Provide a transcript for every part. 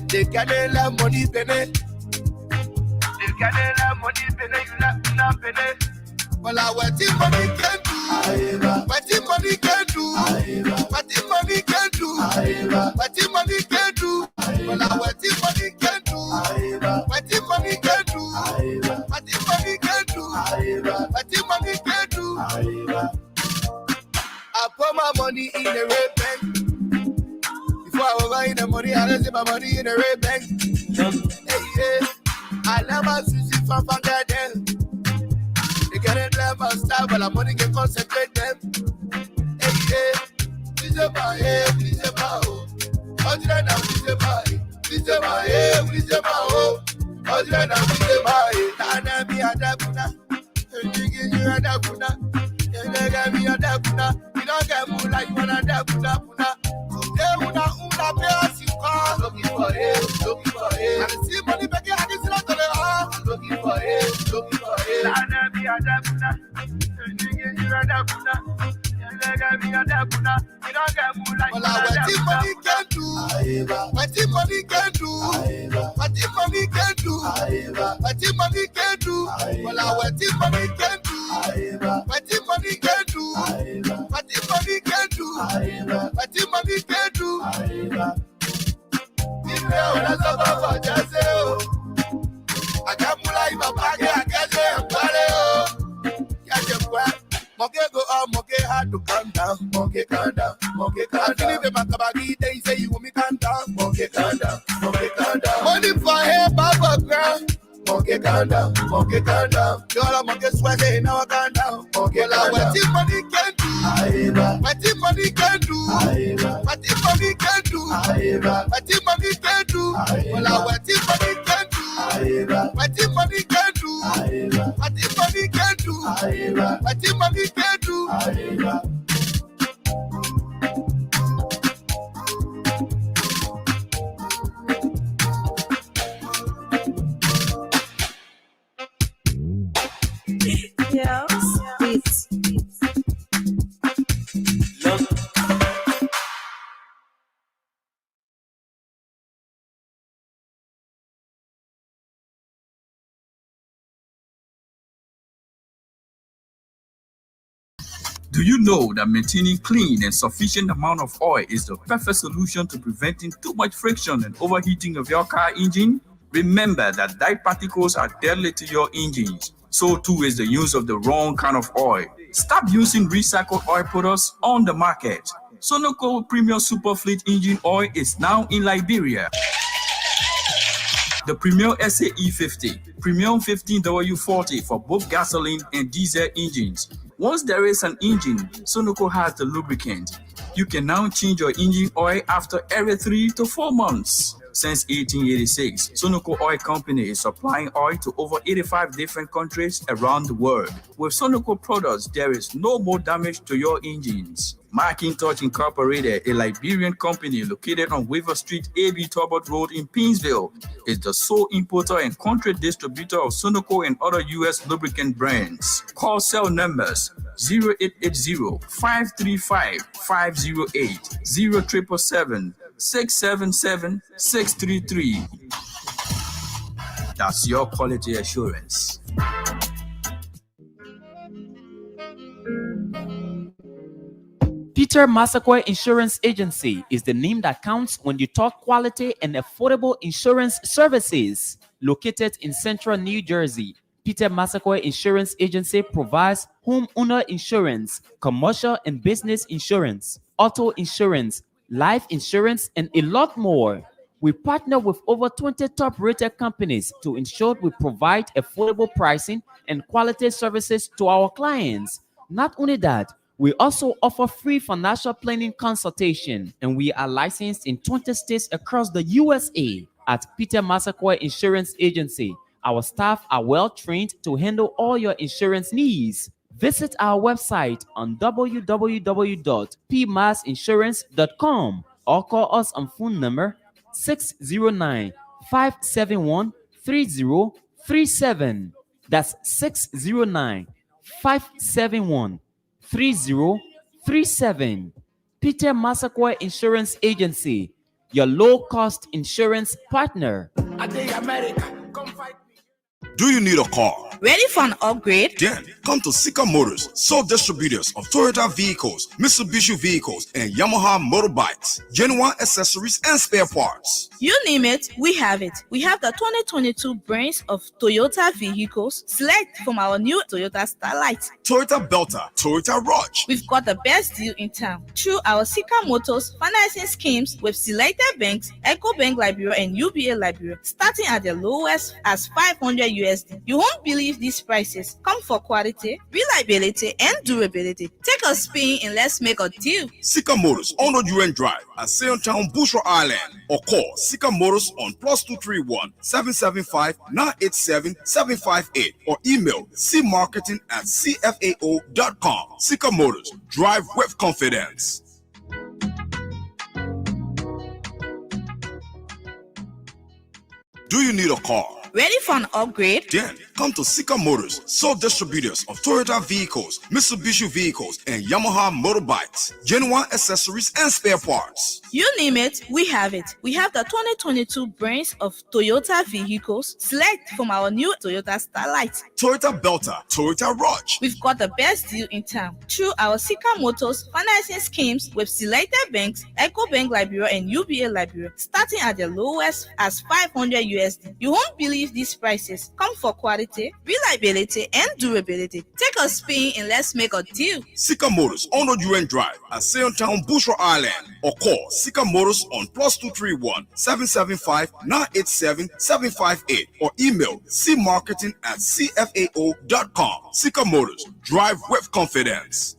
They got la money penny. They got la money penny. You not penny. Well, I what the money can do. What the money can do. What the money can do. What the money can do. Well, I what the money can do. What the money can do. What the money can do. What the money can do. I put my money in the red bank. Before I was buying the money, I left my money in the red bank. Hey, yeah. I never switch it from Bangladesh. They can't let my style, but the money can concentrate them. Hey, yeah. Please, please, Monkey go up, monkey hard to calm down. Monkey calm down, monkey calm down. If you they say you want me calm down. Monkey calm down, monkey calm down. Money for hair, baba ground. Monkey calm down, monkey calm down. Y'all monkey sweat, say now I calm down. Monkey calm down. What the money can do? What the money can do? What the money can do? What the money can do? Well, what the money can do? What the money can do? What the money can do? What the money can do? Yes, beats. Do you know that maintaining clean and sufficient amount of oil is the perfect solution to preventing too much friction and overheating of your car engine? Remember that dye particles are deadly to your engines. So too is the use of the wrong kind of oil. Stop using recycled oil products on the market. Sonoco Premium Super Fleet Engine Oil is now in Liberia. The Premium SAE50, Premium 15W40 for both gasoline and diesel engines. Once there is an engine, Sonoco has the lubricant. You can now change your engine oil after every 3 to 4 months. Since 1886, Sonoco Oil Company is supplying oil to over 85 different countries around the world. With Sonoco products, there is no more damage to your engines. Macintosh Incorporated, a Liberian company located on Weaver Street, AB Talbot Road in Painesville, is the sole importer and country distributor of Sonoco and other U.S. lubricant brands. Call cell numbers 0880-535-508, 0777-677-633. That's your quality assurance. Peter Massaquoi Insurance Agency is the name that counts when you talk quality and affordable insurance services. Located in central New Jersey, Peter Massaquoi Insurance Agency provides homeowner insurance, commercial and business insurance, auto insurance, life insurance, and a lot more. We partner with over 20 top-rated companies to ensure we provide affordable pricing and quality services to our clients. Not only that, we also offer free financial planning consultation, and we are licensed in 20 states across the USA. At Peter Massaquoi Insurance Agency, our staff are well trained to handle all your insurance needs. Visit our website on www.pmassinsurance.com or call us on phone number 609-571-3037. That's 609-571-3037. Peter Massaquoi Insurance Agency, your low-cost insurance partner. America, come fight me. Do you need a car? Ready for an upgrade? Then come to Sika Motors, sole distributors of Toyota vehicles, Mitsubishi vehicles, and Yamaha motorbikes, genuine accessories and spare parts. You name it, we have it. We have the 2022 brands of Toyota vehicles. Select from our new Toyota Starlight, Toyota Belter, Toyota Rush. We've got the best deal in town through our Sika Motors financing schemes with selected banks, Eco Bank Liberia and UBA Liberia, starting at the lowest as 500 USD. You won't believe these prices. Come for quality, reliability, and durability. Take a spin and let's make a deal. Sika Motors on the UN Drive at Sayotown, Bushra Island, or call Sika Motors on +231 775 987 758 or email cmarketing@cfao.com. Sika Motors, drive with confidence. Do you need a car? Ready for an upgrade? Then come to Sika Motors, sole distributors of Toyota vehicles, Mitsubishi vehicles, and Yamaha motorbikes, genuine accessories and spare parts. You name it, we have it. We have the 2022 brands of Toyota vehicles. Select from our new Toyota Starlight, Toyota Belter, Toyota Rush. We've got the best deal in town through our Sika Motors financing schemes with selected banks, Eco Bank Liberia and UBA Liberia, starting at the lowest as 500 USD. You won't believe these prices. Come for quality, reliability, and durability. Take a spin and let's make a deal. Sika Motors on the UN Drive at Sayotown, Bushra Island, or call Sika Motors on +231 775 987 758 or email cmarketing@cfao.com. Sika Motors, drive with confidence.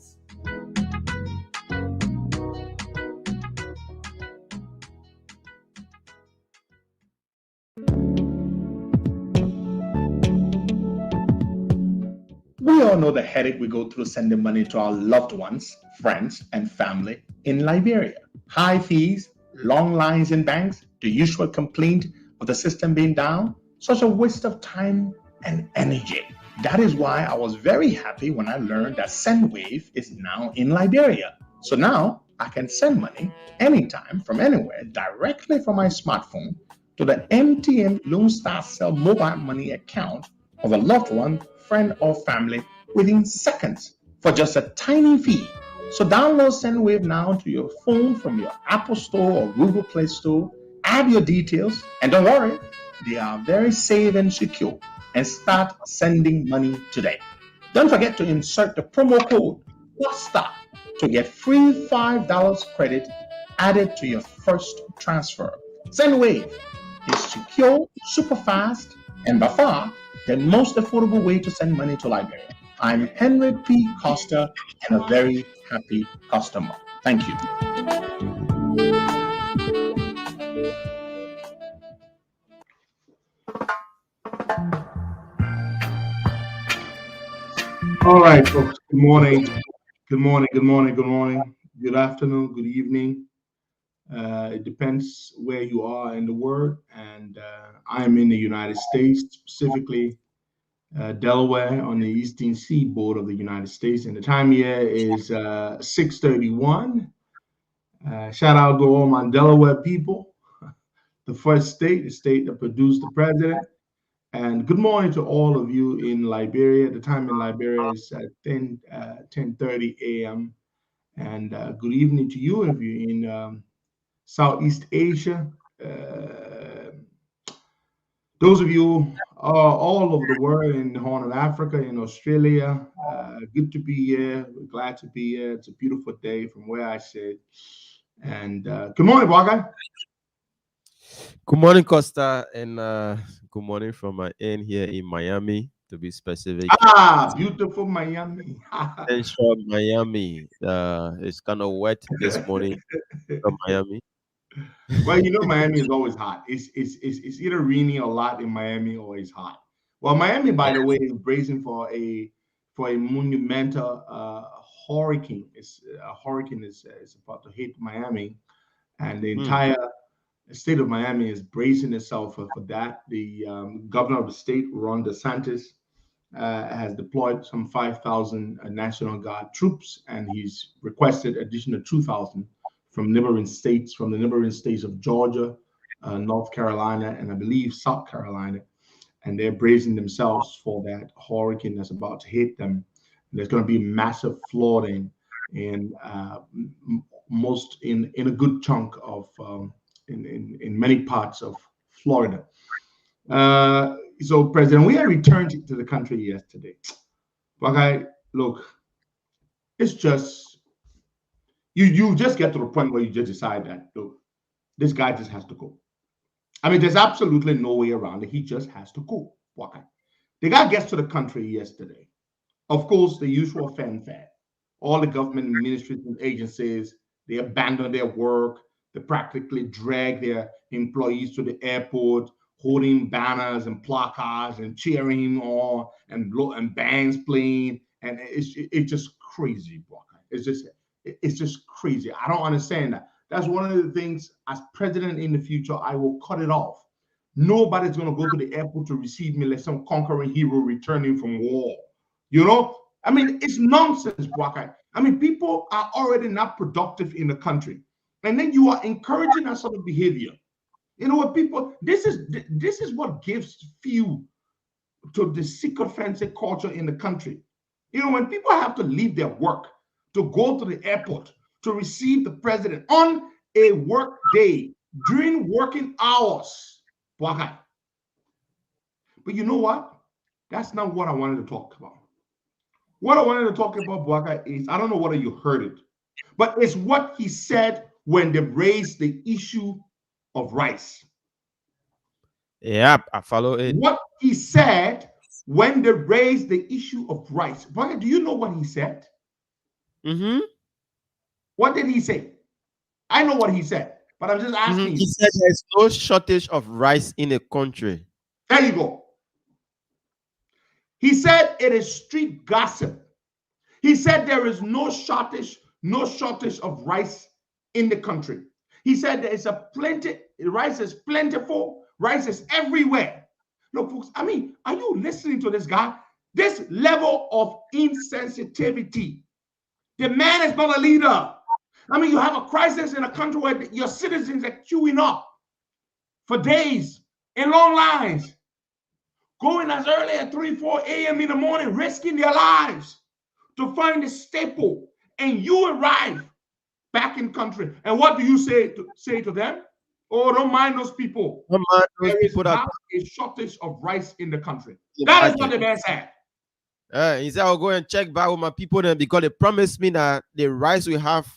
We all know the headache we go through sending money to our loved ones, friends, and family in Liberia. High fees, long lines in banks, the usual complaint of the system being down, such a waste of time and energy. That is why I was very happy when I learned that SendWave is now in Liberia. So now I can send money anytime from anywhere directly from my smartphone to the MTN Lone Star Cell mobile money account of a loved one, friend, or family within seconds for just a tiny fee. So download SendWave now to your phone from your Apple Store or Google Play Store. Add your details, and don't worry, they are very safe and secure. And start sending money today. Don't forget to insert the promo code COSTA to get free $5 credit added to your first transfer. SendWave is secure, super fast, and by far the most affordable way to send money to Liberia. I'm Henry P. Costa and a very happy customer. Thank you. All right, folks. Good morning. Good morning. Good morning. Good morning. Good afternoon. Good evening. It depends where you are in the world. And I'm in the United States, specifically Delaware on the eastern seaboard of the United States. And the time here is 6:31. Shout out to all my Delaware people. The first state, the state that produced the president. And good morning to all of you in Liberia. The time in Liberia is 10:30 a.m. And good evening to you if you're in Southeast Asia. Those of you all over the world in the Horn of Africa, in Australia, good to be here. We're glad to be here. It's a beautiful day from where I sit. And good morning, Waka. Good morning, Costa, and good morning from my end here in Miami, to be specific. Beautiful Miami. Central Miami. It's kind of wet this morning from Miami. Well, you know, Miami is always hot. It's either raining a lot in Miami or it's hot. Well, Miami, by the way, is bracing for a monumental hurricane. A hurricane is about to hit Miami, and the entire state of Miami is bracing itself for that. The governor of the state, Ron DeSantis, has deployed some 5,000 National Guard troops, and he's requested additional 2,000 from the neighboring states of Georgia, North Carolina, and I believe South Carolina. And they're bracing themselves for that hurricane that's about to hit them. There's going to be massive flooding in in a good chunk of in many parts of Florida. So, President, we had returned to the country yesterday. Okay, look, it's just you just get to the point where you just decide that look, this guy just has to go. I mean, there's absolutely no way around it. He just has to go. Why? The guy gets to the country yesterday. Of course, the usual fanfare. All the government ministries and agencies, they abandon their work. They practically drag their employees to the airport, holding banners and placards and cheering him on, and bands playing. And it's just crazy, Why? It's just crazy. I don't understand that. That's one of the things, as president in the future, I will cut it off. Nobody's going to go to the airport to receive me like some conquering hero returning from war. You know? I mean, it's nonsense, Bwaka. I mean, people are already not productive in the country. And then you are encouraging that sort of behavior. You know what, people, this is what gives fuel to the sycophancy culture in the country. You know, when people have to leave their work to go to the airport to receive the president on a work day during working hours. But you know what? That's not what I wanted to talk about. What I wanted to talk about, Bwaka, is I don't know whether you heard it, but it's what he said when they raised the issue of rice. Yeah, I follow it. What he said when they raised the issue of rice. Bwaka, do you know what he said? Mm-hmm. What did he say? I know what he said, but I'm just asking you. He said there's no shortage of rice in the country. There you go. He said it is street gossip. He said there is no shortage of rice in the country. He said there is rice is plentiful, rice is everywhere. Look, folks, I mean, are you listening to this guy? This level of insensitivity. The man is not a leader. I mean, you have a crisis in a country where your citizens are queuing up for days in long lines, going as early as 3, 4 a.m. in the morning, risking their lives to find a staple. And you arrive back in country. And what do you say to them? Oh, don't mind those people. Don't mind those There is people not a shortage of rice in the country. That is what the man said. He said, I'll go and check back with my people then because they promised me that the rice we have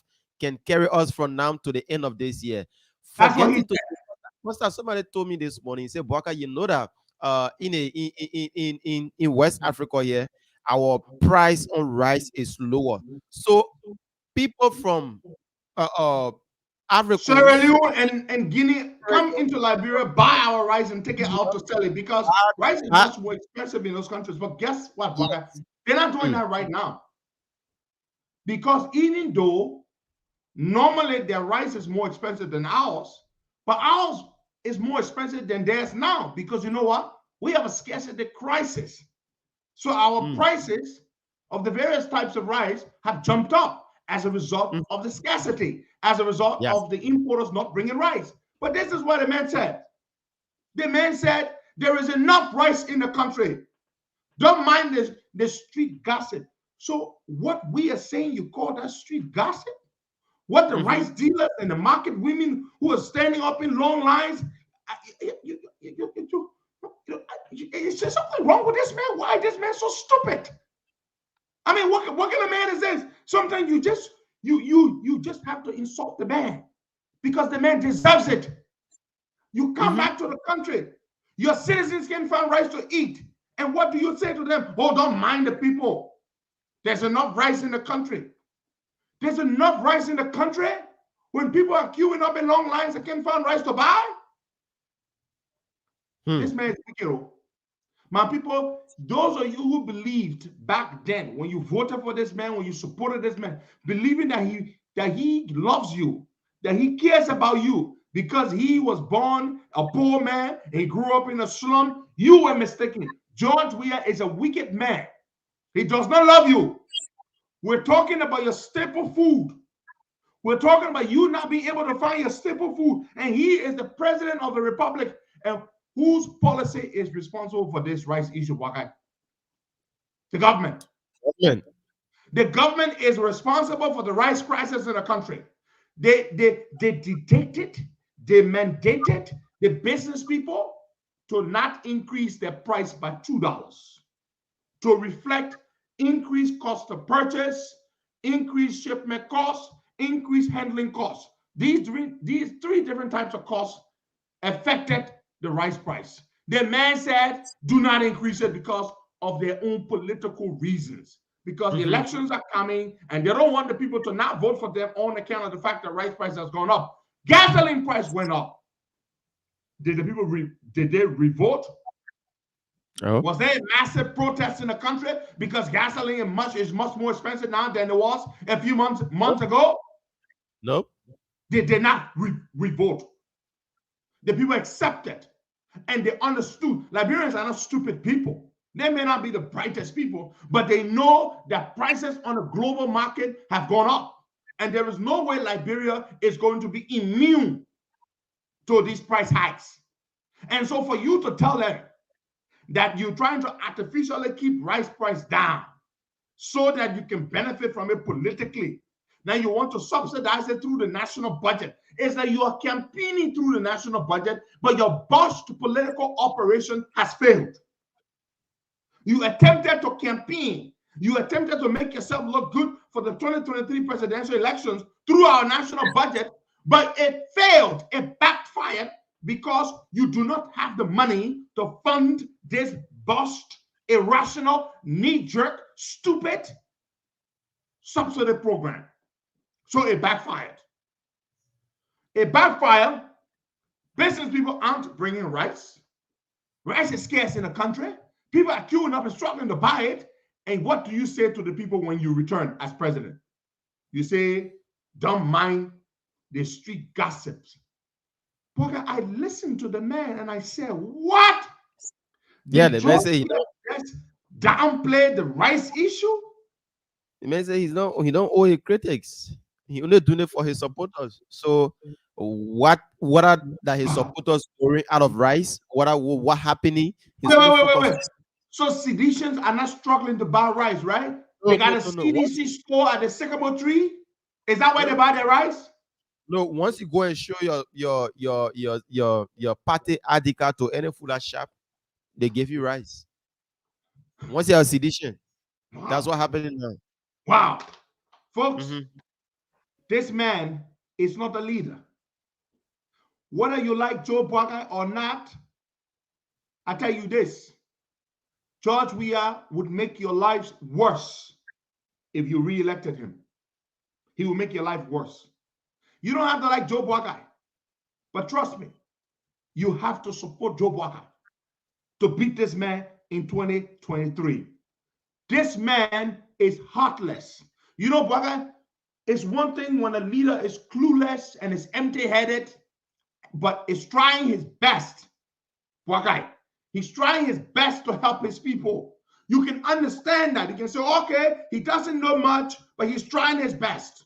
can carry us from now to the end of this year. That's what he said. Pastor, somebody told me this morning, he said, Bwaka, you know that in West Africa here, our price on rice is lower. So people from Africa, Sierra Leone and Guinea come into Liberia, buy our rice and take it out to sell it because rice is much more expensive in those countries. But guess what, Bwaka? They're not doing that right now. Because even though normally their rice is more expensive than ours, but ours is more expensive than theirs now because you know what? We have a scarcity crisis. So our prices of the various types of rice have jumped up as a result of the scarcity, as a result of the importers not bringing rice. But this is what the man said. The man said, there is enough rice in the country. Don't mind the street gossip. So what we are saying, you call that street gossip? What the rice dealers and the market women who are standing up in long lines, is there something wrong with this man? Why is this man so stupid? I mean, what kind of man is this? Sometimes you just have to insult the man because the man deserves it. You come back to the country, your citizens can find rice to eat, and what do you say to them? Oh, don't mind the people. There's enough rice in the country. There's enough rice in the country when people are queuing up in long lines and can't find rice to buy. This man is wicked. My people, those of you who believed back then, when you voted for this man, when you supported this man, believing that he loves you, that he cares about you because he was born a poor man and he grew up in a slum, you were mistaken. George Weah is a wicked man. He does not love you. We're talking about your staple food. We're talking about you not being able to find your staple food. And he is the president of the republic. And whose policy is responsible for this rice issue, Wakai? The government. Government. The government is responsible for the rice crisis in the country. They dictated, they mandated the business people to not increase their price by $2 to reflect increased cost of purchase, increased shipment costs, increased handling costs. These three different types of costs affected the rice price. The man said, do not increase it because of their own political reasons. Because elections are coming and they don't want the people to not vote for them on account of the fact that rice price has gone up. Gasoline price went up. Did the people did they revolt? Oh. Was there a massive protest in the country because gasoline is much more expensive now than it was a few months ago? Nope. They did not revolt. The people accepted and they understood. Liberians are not stupid people. They may not be the brightest people, but they know that prices on the global market have gone up. And there is no way Liberia is going to be immune to these price hikes. And so for you to tell them that you're trying to artificially keep rice price down so that you can benefit from it politically, now you want to subsidize it through the national budget, is that you are campaigning through the national budget, but your botched political operation has failed. You attempted to campaign. You attempted to make yourself look good for the 2023 presidential elections through our national budget, but it failed. It backfired because you do not have the money to fund this botched, irrational, knee-jerk, stupid subsidy program. So it backfired. It backfired. Business people aren't bringing rice. Rice is scarce in the country. People are queuing up and struggling to buy it. And what do you say to the people when you return as president? You say, don't mind the street gossips. But I listened to the man and I said, what? Yeah, the man say just downplay the rice issue? The man say he don't owe his critics. He only doing it for his supporters. So what are that his supporters pouring out of rice? What happening? Wait. So seditions are not struggling to buy rice, right? They got a CDC store at the sycamore tree. Is that where they buy their rice? No, once you go and show your party ID card to any food shop, they give you rice. Once you have sedition, that's what happening now. Wow. Folks, this man is not a leader. Whether you like Joe Biden or not, I tell you this. George Weah would make your lives worse if you re-elected him. He will make your life worse. You don't have to like Joe Biden, but trust me, you have to support Joe Biden to beat this man in 2023. This man is heartless. You know, Biden, it's one thing when a leader is clueless and is empty-headed, but is trying his best. Biden, he's trying his best to help his people. You can understand that. You can say, okay, he doesn't know much, but he's trying his best.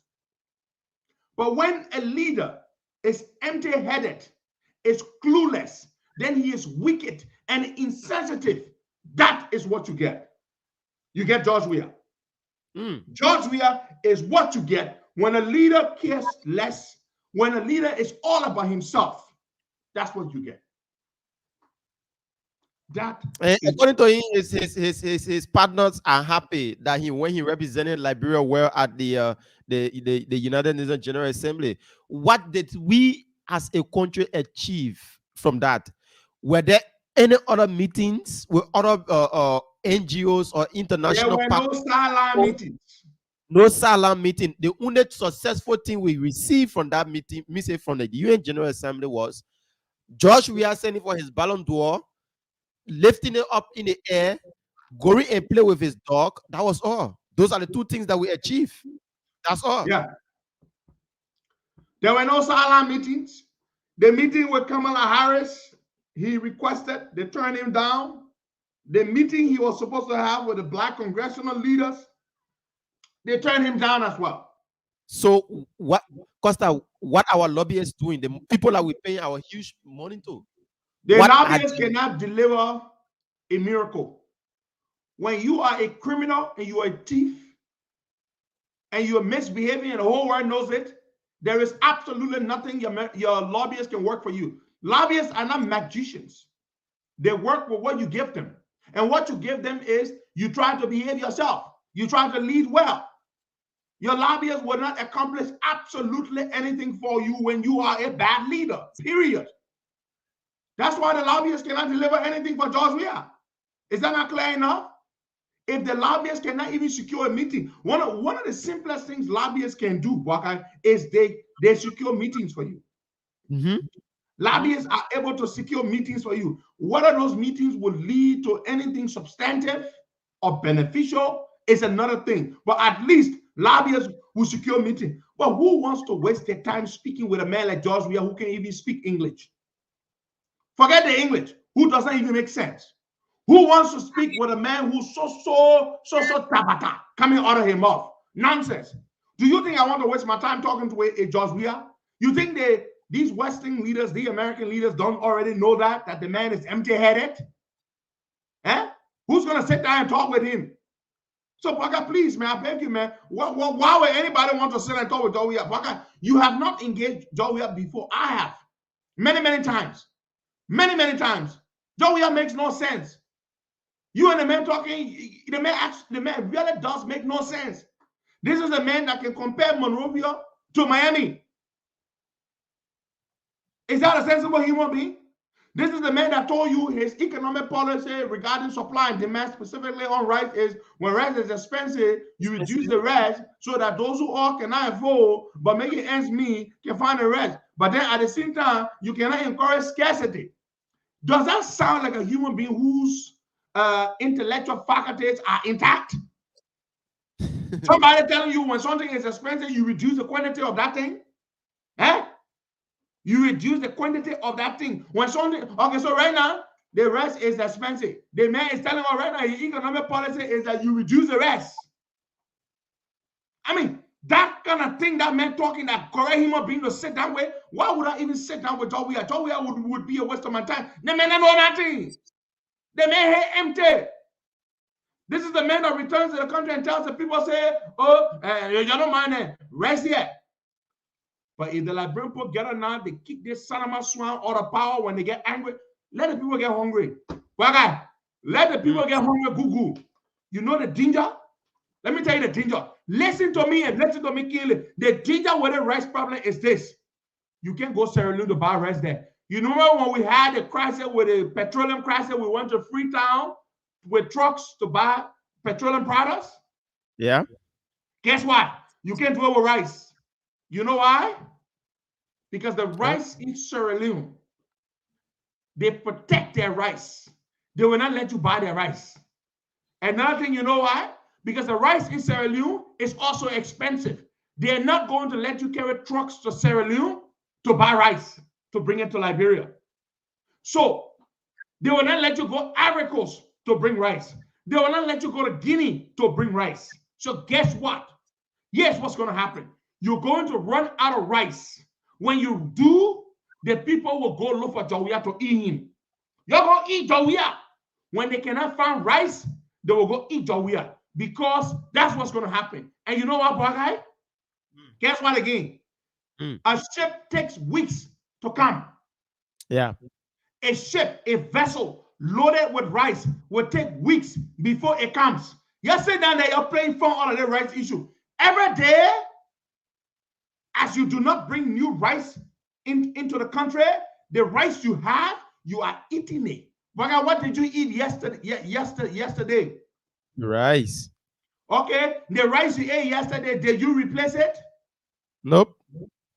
But when a leader is empty-headed, is clueless, then he is wicked and insensitive. That is what you get. You get George Weah. George Weah is what you get when a leader cares less, when a leader is all about himself. That's what you get. According to him, his partners are happy that when he represented Liberia well at the United Nations General Assembly. What did we as a country achieve from that? Were there any other meetings with other NGOs or international partners? There were no silent meetings. No silent meeting. The only successful thing we received from that meeting, from the UN General Assembly, was George Weah sending for his Ballon d'Or, lifting it up in the air, going and play with his dog. That was all. Those are the two things that we achieved. That's all. Yeah. There were no silent meetings. The meeting with Kamala Harris, he requested, they turned him down. The meeting he was supposed to have with the Black congressional leaders, they turned him down as well. So what, Costa, what our lobbyists doing, the people that we paying our huge money to, The what lobbyists cannot deliver a miracle. When you are a criminal and you are a thief and you are misbehaving and the whole world knows it, there is absolutely nothing your lobbyists can work for you. Lobbyists are not magicians. They work with what you give them. And what you give them is you try to behave yourself. You try to lead well. Your lobbyists will not accomplish absolutely anything for you when you are a bad leader, period. That's why the lobbyists cannot deliver anything for George Weah. Is that not clear enough? If the lobbyists cannot even secure a meeting, one of the simplest things lobbyists can do, Waka, is they secure meetings for you. Lobbyists are able to secure meetings for you. Whether those meetings will lead to anything substantive or beneficial is another thing. But at least lobbyists will secure meetings. But who wants to waste their time speaking with a man like George Weah who can't even speak English? Forget the English, who doesn't even make sense. Who wants to speak with a man who's so tabata coming out of him off? Nonsense. Do you think I want to waste my time talking to a George Weah? You think these Western leaders, the American leaders, don't already know that the man is empty-headed? Eh? Who's going to sit down and talk with him? So, Baka, please, man, I beg you, man. Why would anybody want to sit and talk with George Weah? Baka, you have not engaged George Weah before. I have. Many, many times. Many, many times. George Weah makes no sense. You and the man talking, the man really does make no sense. This is a man that can compare Monrovia to Miami. Is that a sensible human being? This is the man that told you his economic policy regarding supply and demand, specifically on rice, is when rice is expensive, you reduce the rice so that those who all cannot afford but making ends meet can find the rest. But then at the same time, you cannot encourage scarcity. Does that sound like a human being whose intellectual faculties are intact? Somebody telling you when something is expensive, you reduce the quantity of that thing? Eh? You reduce the quantity of that thing. When something, okay, so right now, the rest is expensive. The man is telling us right now, his economic policy is that you reduce the rest. I mean, that kind of thing, that man talking, that correct human being to sit that way, why would I even sit down with George Weah? George Weah would be a waste of my time. The man don't know nothing. The man here empty. This is the man that returns to the country and tells the people, say, oh, you don't mind, rest here. But if the Liberian people get on now, they kick this Sanama Swan out of power when they get angry. Let the people get hungry. Well, guy, let the people get hungry, Google. You know the danger? Let me tell you the danger. Listen to me and listen to me clearly. The danger with the rice problem is this. You can't go Sierra Leone to buy rice there. You remember when we had the crisis with the petroleum crisis, we went to Freetown with trucks to buy petroleum products? Yeah. Guess what? You can't do it with rice. You know why? Because the rice in Sierra Leone, they protect their rice. They will not let you buy their rice. Another thing, you know why? Because the rice in Sierra Leone is also expensive. They're not going to let you carry trucks to Sierra Leone to buy rice, to bring it to Liberia. So they will not let you go Ivory Coast to bring rice. They will not let you go to Guinea to bring rice. So guess what? Yes, what's going to happen? You're going to run out of rice. When you do, the people will go look for George Weah to eat him. You're going to eat George Weah. When they cannot find rice, they will go eat George Weah because that's what's going to happen. And you know what, black guy? Guess what again? A ship takes weeks to come. Yeah. A ship, a vessel loaded with rice will take weeks before it comes. You sit down there, you're playing phone on the rice issue. Every day, as you do not bring new rice into the country, the rice you have, you are eating it. But what did you eat yesterday? Rice. Okay, the rice you ate yesterday, did you replace it? Nope.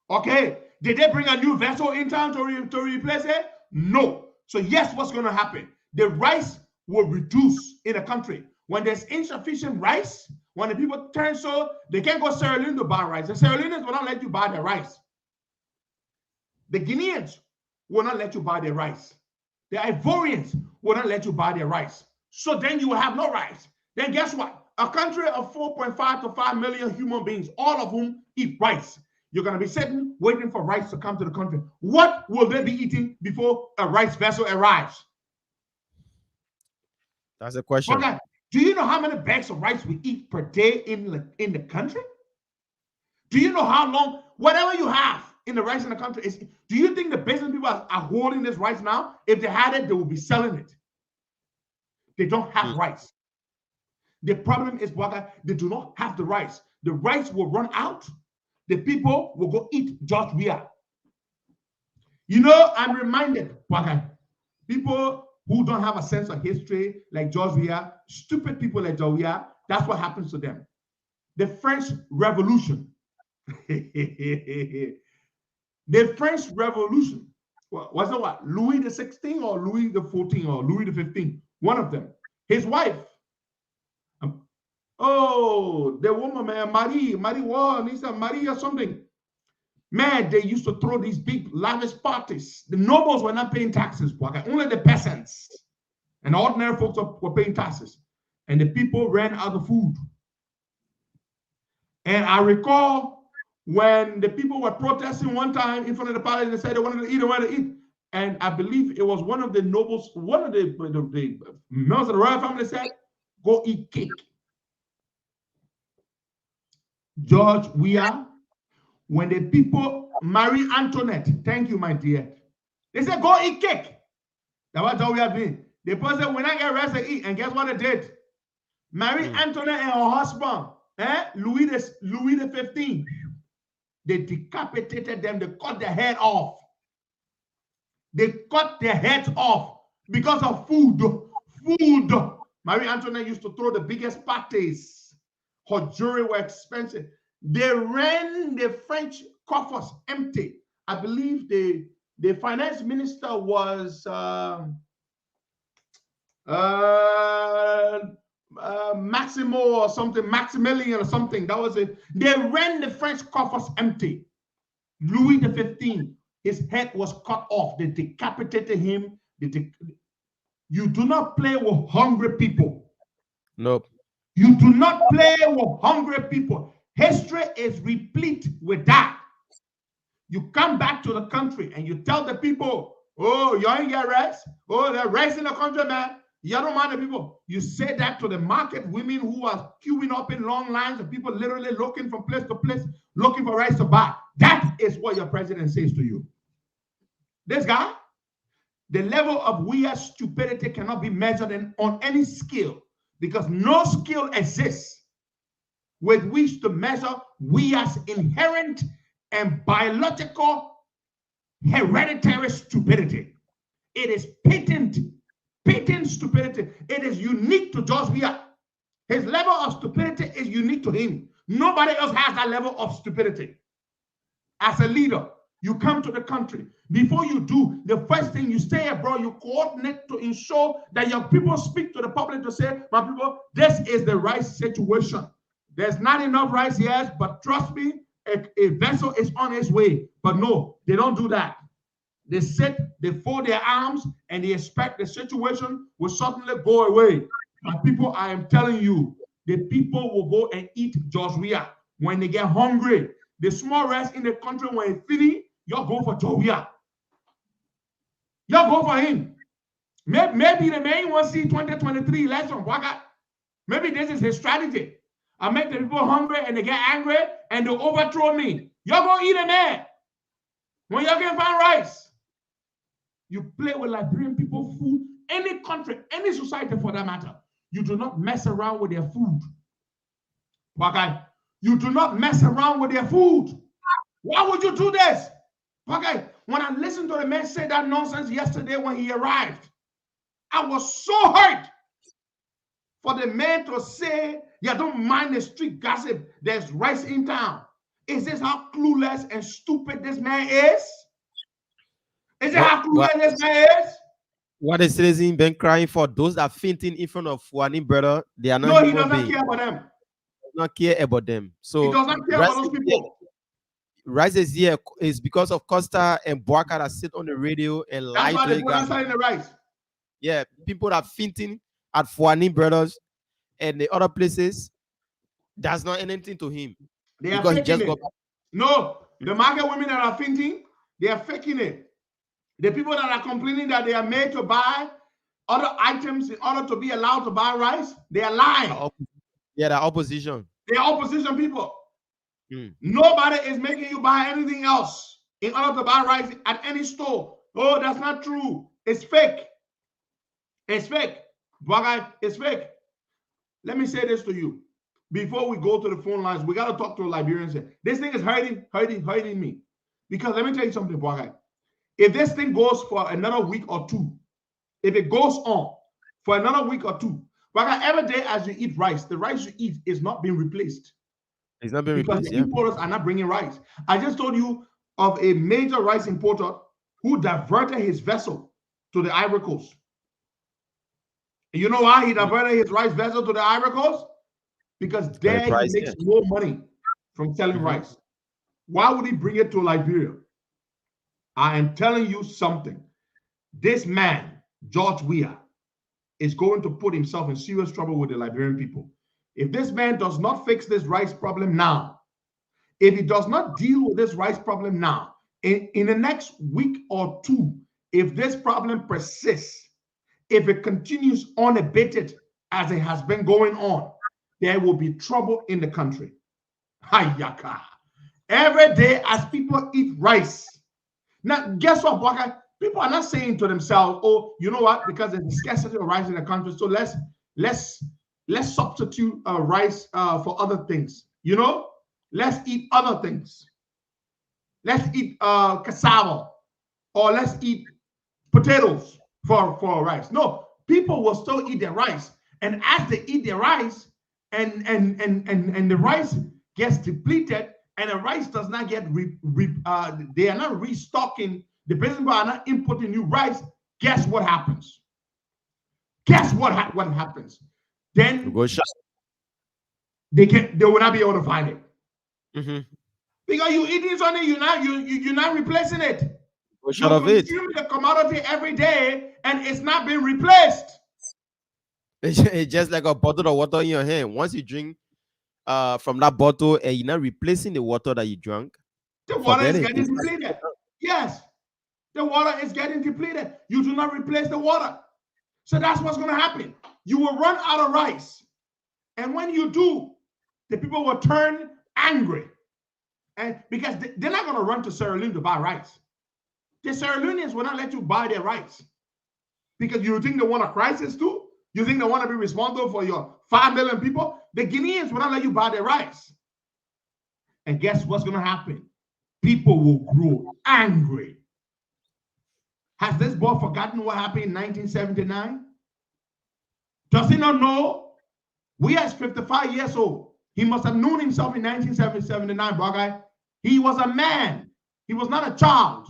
Okay, did they bring a new vessel in town to replace it? No. So yes, what's going to happen? The rice will reduce in the country. When there's insufficient rice, when the people turn so, they can't go Sierra Leone to buy rice. The Sierra Leoneans will not let you buy their rice. The Guineans will not let you buy their rice. The Ivorians will not let you buy their rice. So then you will have no rice. Then guess what? a country of 4.5 to 5 million human beings, all of whom eat rice. You're going to be sitting waiting for rice to come to the country. What will they be eating before a rice vessel arrives? That's a question. Okay. Do you know how many bags of rice we eat per day in the country? Do you know how long, whatever you have in the rice in the country is? Do you think the business people are holding this rice now? If they had it, they would be selling it. They don't have rice. The problem is, they do not have the rice. The rice will run out. The people will go eat George Weah. You know, I'm reminded, people who don't have a sense of history like George Weah, stupid people like George Weah, that's what happens to them. The French Revolution. The French Revolution. Was it what? Louis the 16th or Louis the 14th or Louis the 15th? One of them. His wife. The woman, man, Marie or something. Man, they used to throw these big lavish parties. The nobles were not paying taxes. Only the peasants and ordinary folks were paying taxes. And the people ran out of food. And I recall when the people were protesting one time in front of the palace, they said they wanted to eat. And I believe it was one of the nobles, one of the members of the royal family said, go eat cake. George Weah, when the people, Marie Antoinette, thank you, my dear. They said, go eat cake. That's what George Weah did. The person said, when I get rest to eat, and guess what they did? Marie Antoinette and her husband, Louis the 15th, they decapitated them, they cut their head off. They cut their heads off because of food. Food. Marie Antoinette used to throw the biggest parties. Her jewelry were expensive. They ran the French coffers empty. I believe the finance minister was Maximo or something, Maximilian or something. That was it. They ran the French coffers empty. Louis the 15th, his head was cut off. They decapitated him. You do not play with hungry people. Nope. You do not play with hungry people. History is replete with that. You come back to the country and you tell the people, oh, you ain't get rice. Oh, they're rice in the country, man. You don't mind the people. You say that to the market women who are queuing up in long lines and people literally looking from place to place, looking for rice to buy. That is what your president says to you. This guy, the level of Weah's stupidity cannot be measured on any scale, because no skill exists with which to measure Weah's inherent and biological hereditary stupidity. It is patent stupidity. It is unique to George Weah. His level of stupidity is unique to him. Nobody else has that level of stupidity. As a leader, you come to the country. Before you do, the first thing you stay abroad, you coordinate to ensure that your people speak to the public to say, my people, this is the rice situation. There's not enough rice, yes, but trust me, a vessel is on its way. But no, they don't do that. They sit, they fold their arms, and they expect the situation will suddenly go away. And people, I am telling you, the people will go and eat George Weah when they get hungry. The small rice in the country, when it's finished, you're going for George Weah. You're going for him. Maybe the main one see 2023 election. Maybe this is his strategy. I make the people hungry and they get angry and they overthrow me. You're going to eat a man when you're getting find rice. You play with Liberian people food, any country, any society for that matter. You do not mess around with their food. Okay? You do not mess around with their food. Why would you do this? Okay, when I listened to the man say that nonsense yesterday when he arrived, I was so hurt for the man to say, yeah, don't mind the street gossip. There's rice in town. Is this how clueless and stupid this man is? Is it how clueless this man is? What is citizen been crying for? Those that fainting in front of Fuanin brother, they are not. No, he doesn't care about them. Not care about them. So he doesn't care about those people. Rice is here is because of Costa and Boaka that sit on the radio and lie to the guy. The rice. Yeah, people that fainting at Fuanin brothers. and the other places, that's not anything to him. They are Because he faking just it. got. No, the market women that are fainting, they are faking it. The people that are complaining that they are made to buy other items in order to be allowed to buy rice, they are lying. Yeah, the opposition. They are opposition people. Mm. Nobody is making you buy anything else in order to buy rice at any store. Oh, that's not true. It's fake. It's fake. It's fake. Let me say this to you. Before we go to the phone lines, we got to talk to a Liberian. This thing is hurting me. Because let me tell you something, Bwagai. If this thing goes for another week or two, if it goes on for another week or two, Bwagai, every day as you eat rice, the rice you eat is not being replaced. It's not being Because replaced. the importers are not bringing rice. I just told you of a major rice importer who diverted his vessel to the Ivory Coast. And you know why he diverted his rice vessel to the Ivory Coast? Because there he makes more money from selling rice. Why would he bring it to Liberia? I am telling you something. This man, George Weah, is going to put himself in serious trouble with the Liberian people. If this man does not fix this rice problem now, if he does not deal with this rice problem now, in the next week or two, if this problem persists, if it continues unabated as it has been going on, there will be trouble in the country. Hayaka. Every day as people eat rice. Now, guess what, Bwaka? People are not saying to themselves, oh, you know what? Because there's a scarcity of rice in the country, so let's substitute rice for other things. You know, let's eat other things. Let's eat cassava, or let's eat potatoes for rice. No, people will still eat their rice, and as they eat their rice, and the rice gets depleted, and the rice does not get they are not restocking. The business are not importing new rice. Guess what happens? Guess what happens? Then they will not be able to find it. Because you eating something, you're not replacing it. You're consuming the commodity every day, and it's not being replaced. It's just like a bottle of water in your hand. Once you drink from that bottle and you're not replacing the water that you drank, the water is getting depleted. Yes, the water is getting depleted. You do not replace the water. So that's what's going to happen. You will run out of rice. And when you do, the people will turn angry. And because they're not going to run to Sierra Leone to buy rice. The Sierra Leoneans will not let you buy their rice. Because you think they want a crisis too? You think they want to be responsible for your 5 million people? The Guineans will not let you buy their rice. And guess what's going to happen? People will grow angry. Has this boy forgotten what happened in 1979? Does he not know? We are 55 years old. He must have known himself in 1979, bro guy. He was a man. He was not a child.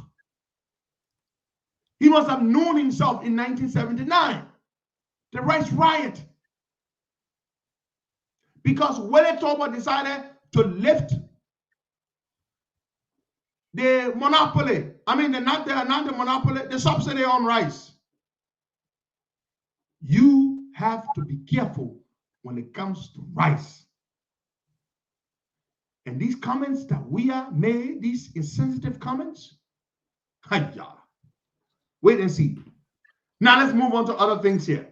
He must have known himself in 1979. The rice riot. Because Willie Toba decided to lift the monopoly. I mean, not the monopoly, the subsidy on rice. You have to be careful when it comes to rice. And these comments that we are made, these insensitive comments, wait and see. Now let's move on to other things here.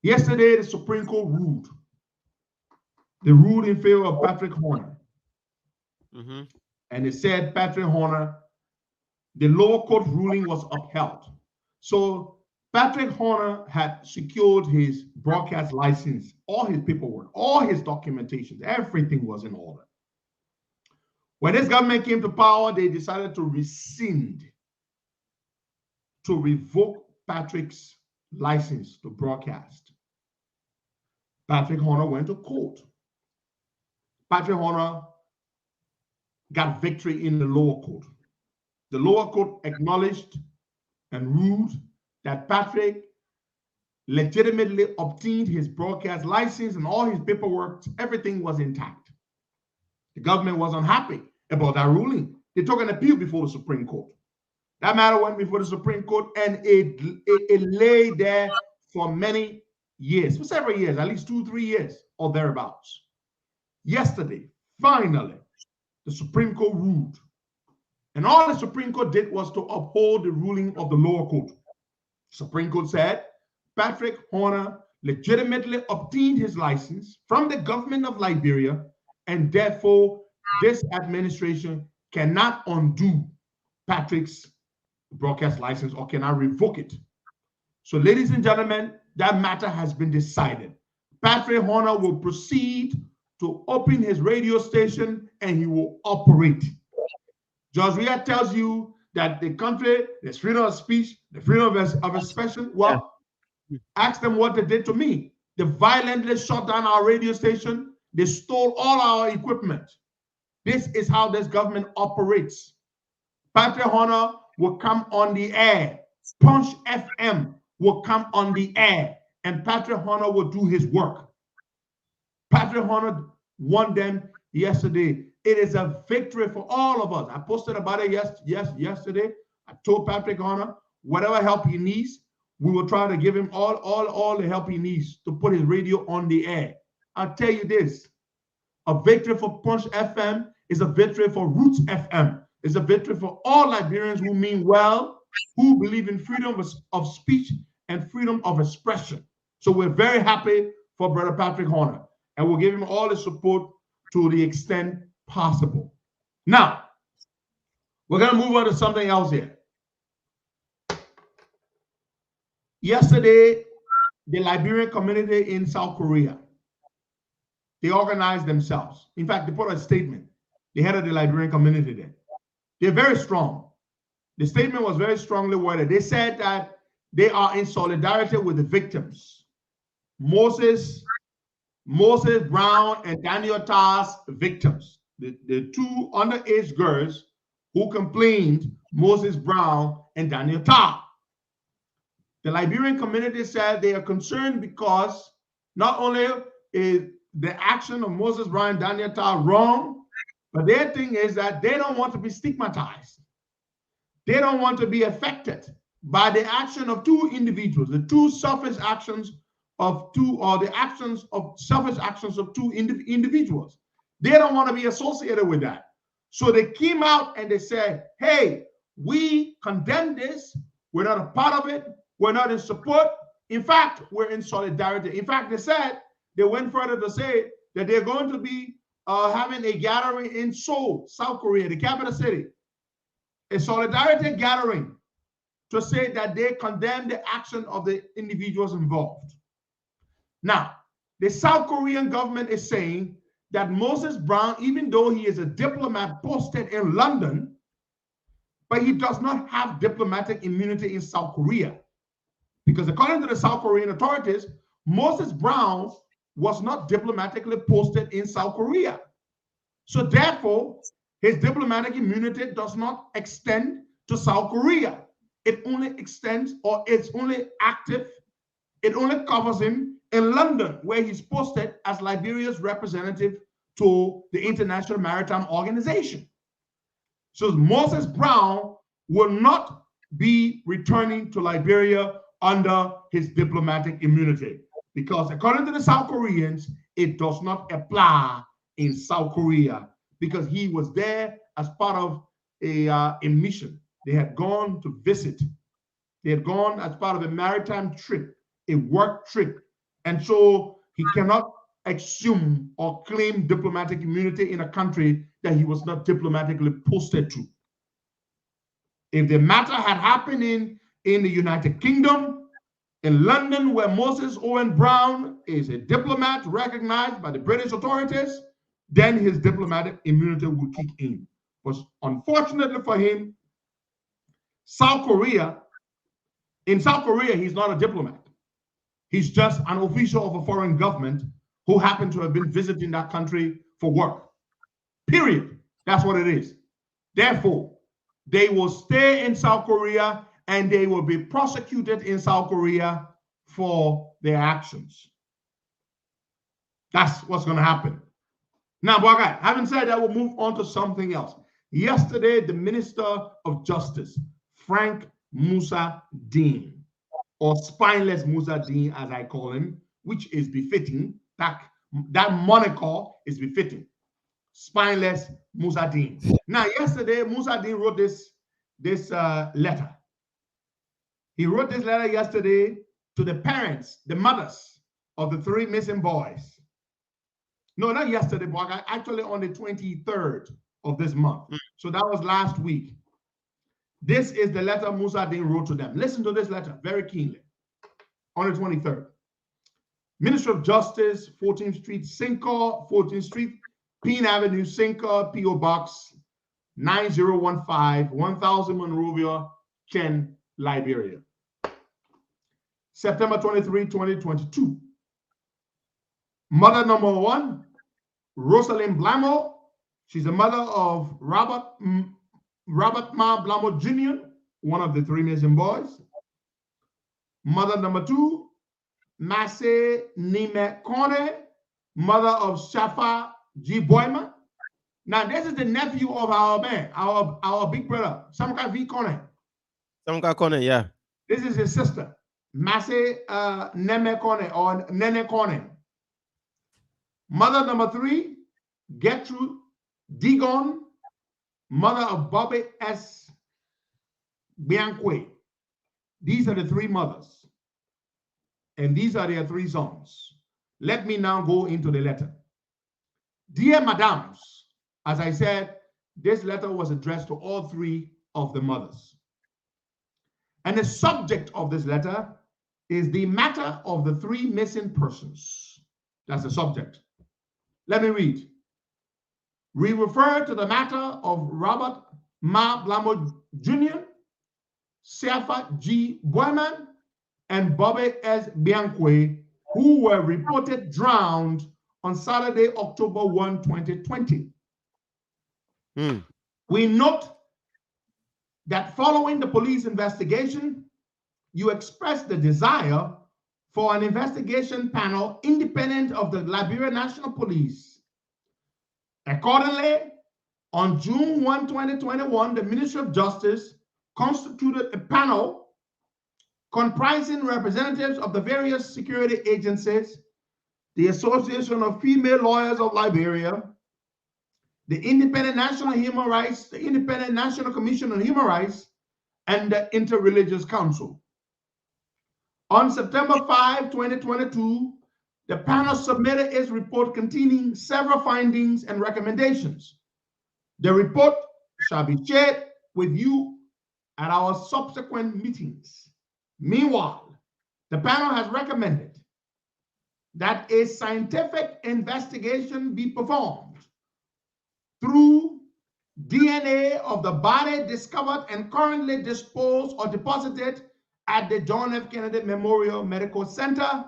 Yesterday, the Supreme Court ruled. They ruled in favor of Patrick Horner. And it said Patrick Horner, the lower court ruling was upheld. So Patrick Horner had secured his broadcast license, all his paperwork, all his documentation, everything was in order. When this government came to power, they decided to rescind, to revoke Patrick's license to broadcast. Patrick Horner went to court. Patrick Horner got victory in the lower court. The lower court acknowledged and ruled that Patrick legitimately obtained his broadcast license and all his paperwork, everything was intact. The government was unhappy about that ruling. They took an appeal before the Supreme Court. That matter went before the Supreme Court, and it lay there for many years, for several years, at least 2-3 years or thereabouts. Yesterday, finally, the Supreme Court ruled. And all the Supreme Court did was to uphold the ruling of the lower court. Supreme Court said Patrick Horner legitimately obtained his license from the government of Liberia, and therefore this administration cannot undo Patrick's broadcast license or cannot revoke it. So, ladies and gentlemen, that matter has been decided. Patrick Horner will proceed to open his radio station and he will operate. George Weah tells you that the country, there's freedom of speech, the freedom of expression. Well, ask them what they did to me. They violently shut down our radio station. They stole all our equipment. This is how this government operates. Patrick Horner will come on the air. Punch FM will come on the air, and Patrick Horner will do his work. Patrick Horner won them yesterday. It is a victory for all of us. I posted about it yesterday. I told Patrick Horner, whatever help he needs, we will try to give him all the help he needs to put his radio on the air. I'll tell you this, a victory for Punch FM is a victory for Roots FM. It's a victory for all Liberians who mean well, who believe in freedom of speech and freedom of expression. So we're very happy for Brother Patrick Horner, and we'll give him all the support to the extent possible. Now, we're going to move on to something else here. Yesterday, the Liberian community in South Korea, they organized themselves. In fact, they put a statement. The head of the Liberian community there. They're very strong. The statement was very strongly worded. They said that they are in solidarity with the victims. Moses Brown and Daniel Tar's victims. The two underage girls who complained, Moses Brown and Daniel Tar. The Liberian community said they are concerned because not only is the action of Moses Brown and Daniel Tar wrong, but their thing is that they don't want to be stigmatized. They don't want to be affected by the action of two individuals, the two selfish actions of two, or the actions of selfish actions of two individuals. They don't want to be associated with that. So they came out and they said, hey, we condemn this. We're not a part of it. We're not in support. In fact, we're in solidarity. In fact, they said, they went further to say that they're going to be having a gathering in Seoul, South Korea, the capital city, a solidarity gathering to say that they condemn the action of the individuals involved. Now, the South Korean government is saying that Moses Brown, even though he is a diplomat posted in London, but he does not have diplomatic immunity in South Korea. Because according to the South Korean authorities, Moses Brown was not diplomatically posted in South Korea. So therefore, his diplomatic immunity does not extend to South Korea. It only extends, or it's only active, it only covers him in London, where he's posted as Liberia's representative to the International Maritime Organization. So Moses Brown will not be returning to Liberia under his diplomatic immunity, because according to the South Koreans, it does not apply in South Korea, because he was there as part of a mission. They had gone to visit. They had gone as part of a maritime trip, a work trip. And so he cannot assume or claim diplomatic immunity in a country that he was not diplomatically posted to. If the matter had happened in the United Kingdom, in London, where Moses Owen Brown is a diplomat recognized by the British authorities, then his diplomatic immunity would kick in. But unfortunately for him, in South Korea, he's not a diplomat. He's just an official of a foreign government who happened to have been visiting that country for work. Period. That's what it is. Therefore, they will stay in South Korea and they will be prosecuted in South Korea for their actions. That's what's going to happen. Now, Bwagai, having said that, we'll move on to something else. Yesterday, the Minister of Justice, Frank Musa Dean, or Spineless Musa Dean, as I call him, which is befitting. That moniker is befitting. Spineless Musa Dean. Now, yesterday, Musa Dean wrote this letter. He wrote this letter yesterday to the parents, the mothers of the 3 missing boys. No, not yesterday, but actually on the 23rd of this month. So that was last week. This is the letter Musa Dean wrote to them. Listen to this letter very keenly. On the 23rd. Ministry of Justice, 14th Street, Cinco, 14th Street, Peen Avenue, Cinco, P.O. Box 9015, 1000 Monrovia, Chen, Liberia. September 23, 2022. Mother number 1, Rosalind Blamo. She's the mother of Robert Ma Blamo Jr., one of the 3 missing boys. Mother number 2, Masse Nime Kone, mother of Shafa G. Boyman. Now, this is the nephew of our man, our big brother, Samka V. Kone. Samka Kone, yeah. This is his sister, Masse Neme Kone or Nene Kone. Mother number 3, Gertrude Digon, mother of Bobby S. Bianque. These are the 3 mothers. And these are their 3 sons. Let me now go into the letter. Dear Madams, as I said, this letter was addressed to all 3 of the mothers. And the subject of this letter is the matter of the 3 missing persons. That's the subject. Let me read. We refer to the matter of Robert Ma Blamo Jr., Safa G. Boyman, and Bobby S. Bianque, who were reported drowned on Saturday, October 1, 2020. We note that following the police investigation, you expressed the desire for an investigation panel independent of the Liberia National Police. Accordingly, on June 1, 2021, the Ministry of Justice constituted a panel comprising representatives of the various security agencies, the Association of Female Lawyers of Liberia, the Independent National Human Rights, the Independent National Commission on Human Rights, and the Interreligious Council. On September 5, 2022, the panel submitted its report containing several findings and recommendations. The report shall be shared with you at our subsequent meetings. Meanwhile, the panel has recommended that a scientific investigation be performed through DNA of the body discovered and currently disposed or deposited at the John F. Kennedy Memorial Medical Center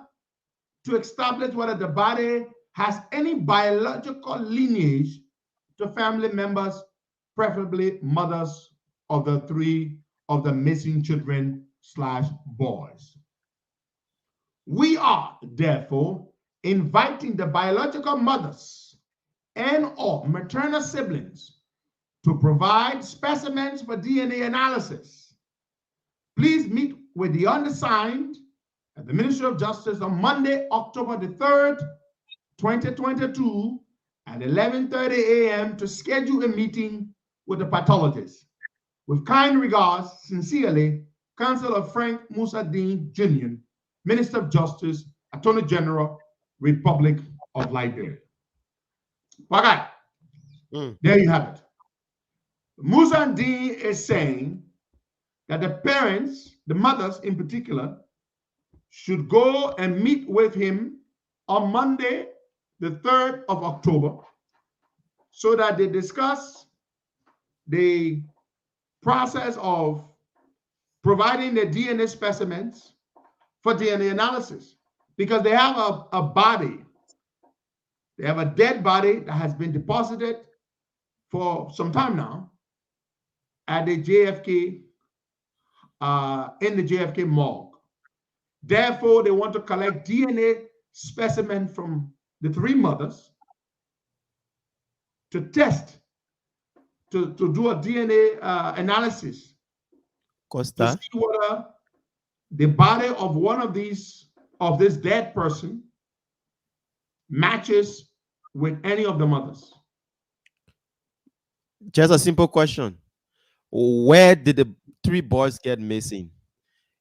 to establish whether the body has any biological lineage to family members, preferably mothers of the 3 of the missing children / boys. We are therefore inviting the biological mothers and or maternal siblings to provide specimens for DNA analysis. Please meet with the undersigned at the Ministry of Justice on Monday, October the 3rd, 2022 at 11:30 a.m. to schedule a meeting with the pathologist. With kind regards, sincerely, Councilor Frank Musa Dean Jr., Minister of Justice, Attorney General, Republic of Liberia. Okay, there you have it. Musa Dean is saying that the parents, the mothers in particular, should go and meet with him on Monday, the 3rd of October, so that they discuss the process of providing the DNA specimens for DNA analysis, because they have a body, they have a dead body that has been deposited for some time now at the JFK, in the JFK morgue. Therefore, they want to collect DNA specimen from the 3 mothers to test, to do a DNA analysis Costa. to see whether the body of one of this dead person matches with any of the mothers? Just a simple question. Where did the 3 boys get missing?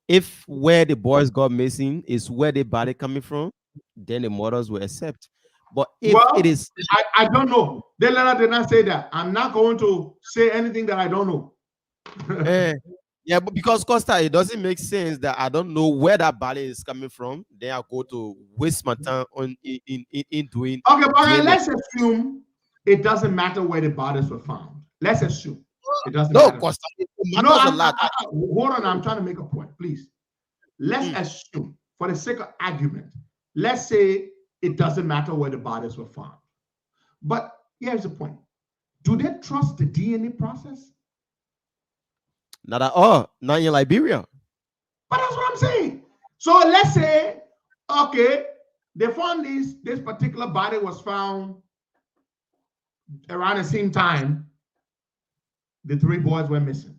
If where the boys got missing is where the body coming from, then the mothers will accept. But if it Well, is, I don't know. The letter did not say that. I'm not going to say anything that I don't know. yeah, but because Costa, it doesn't make sense that I don't know where that body is coming from. Then I go to waste my time on in doing. Okay, but DNA. let's assume it doesn't matter where the bodies were found. Let's assume it doesn't No, matter. Costa, it No, matters a lot. hold on. I'm trying to make a point, please. Let's assume, for the sake of argument, let's say it doesn't matter where the bodies were found. But here's the point. Do they trust the DNA process? Not at all. Not in Liberia. But that's what I'm saying. So let's say, okay, they found this particular body was found around the same time the 3 boys were missing.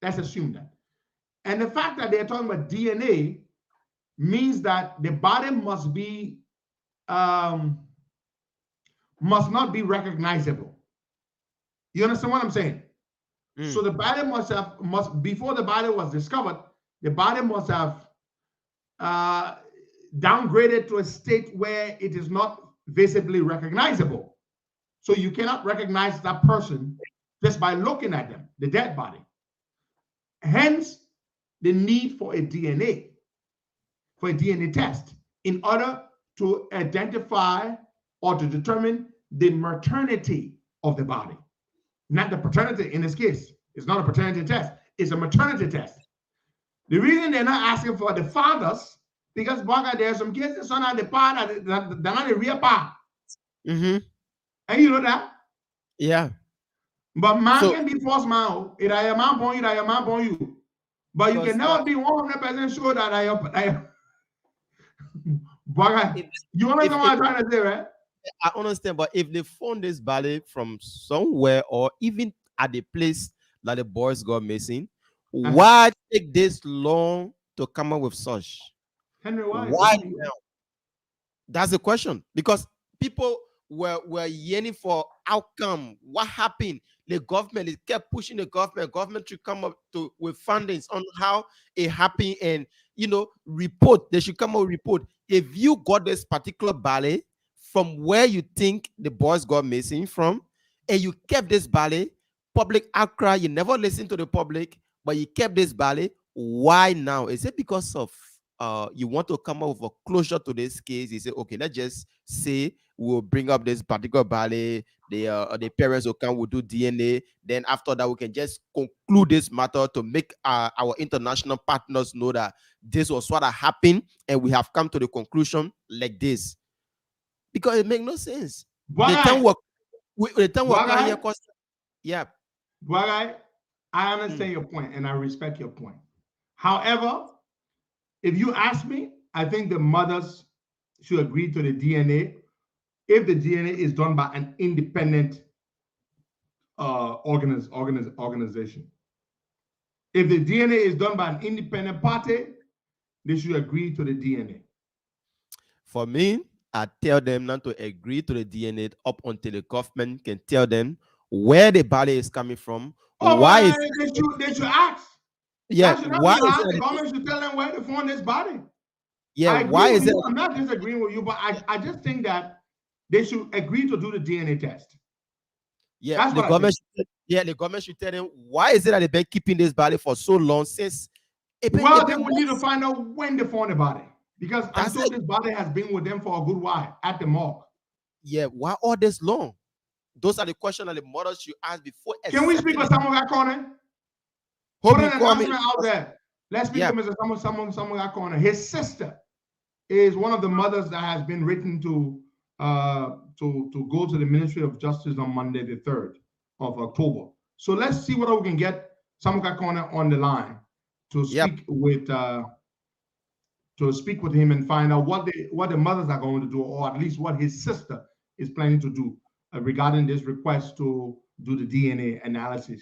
Let's assume that. And the fact that they're talking about DNA means that the body must not be recognizable. You understand what I'm saying? So the body must before the body was discovered, the body must have downgraded to a state where it is not visibly recognizable. So you cannot recognize that person just by looking at them, the dead body. Hence, the need for a DNA test in order to identify or to determine the maternity of the body. Not the paternity in this case. It's not a paternity test. It's a maternity test. The reason they're not asking for the fathers, because there are some cases on the part that they're not the real part. And you know that? Yeah. But man can be false man. It I am man born you, I am man born you. But you can never be 100% sure that I am. You understand what I'm trying to say, right? I understand, but if they found this body from somewhere or even at the place that the boys got missing, why take this long to come up with such? Henry, why now? That's the question. Because people were yearning for outcome. What happened? The government, it kept pushing the government to come up with fundings on how it happened, and report. They should come up with report. If you got this particular body from where you think the boys got missing from, and you kept this body, public outcry, you never listened to the public, but you kept this body, why now? Is it because of you want to come up with a closure to this case? You say, okay, let's just say we'll bring up this particular body, the parents will come, we'll do DNA, then after that we can just conclude this matter to make our international partners know that this was what happened, and we have come to the conclusion like this. Because it makes no sense. The time we're coming here, yeah. I understand your point, and I respect your point. However, if you ask me, I think the mothers should agree to the DNA if the DNA is done by an independent organization. If the DNA is done by an independent party, they should agree to the DNA. For me, I tell them not to agree to the DNA up until the government can tell them where the body is coming from. Why is they should ask? Yeah, why is the government should tell them where to find this body? Yeah, why is it? I'm not disagreeing with you, but I just think that they should agree to do the DNA test. Yeah, that's the government. The government should tell them why is it that they've been keeping this body for so long since. They would need to find out when they found the body, because I'm sure this body has been with them for a good while at the morgue. Yeah, why all this long? Those are the questions that the mothers should ask before. Can we speak with someone that corner? Put an announcement out there. Let's speak to Mr. Someone that corner. His sister is one of the mothers that has been written to go to the Ministry of Justice on Monday, the 3rd of October. So let's see whether we can get Samuka Corner on the line to speak with him and find out what the mothers are going to do, or at least what his sister is planning to do regarding this request to do the DNA analysis.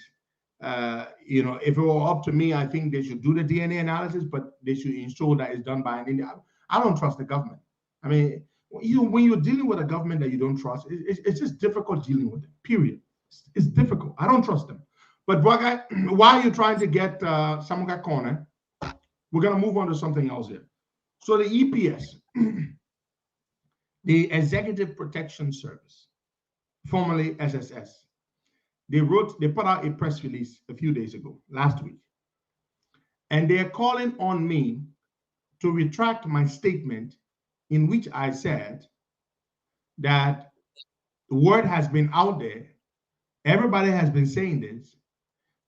If it were up to me, I think they should do the DNA analysis, but they should ensure that it's done by an Indian. I don't trust the government. I mean, when you're dealing with a government that you don't trust, it's just difficult dealing with them. Period. It's difficult. I don't trust them. But while you're trying to get Samuka corner, we're gonna move on to something else here. So the EPS, the Executive Protection Service, formerly SSS, they put out a press release a few days ago, last week, and they're calling on me to retract my statement in which I said that the word has been out there, everybody has been saying this,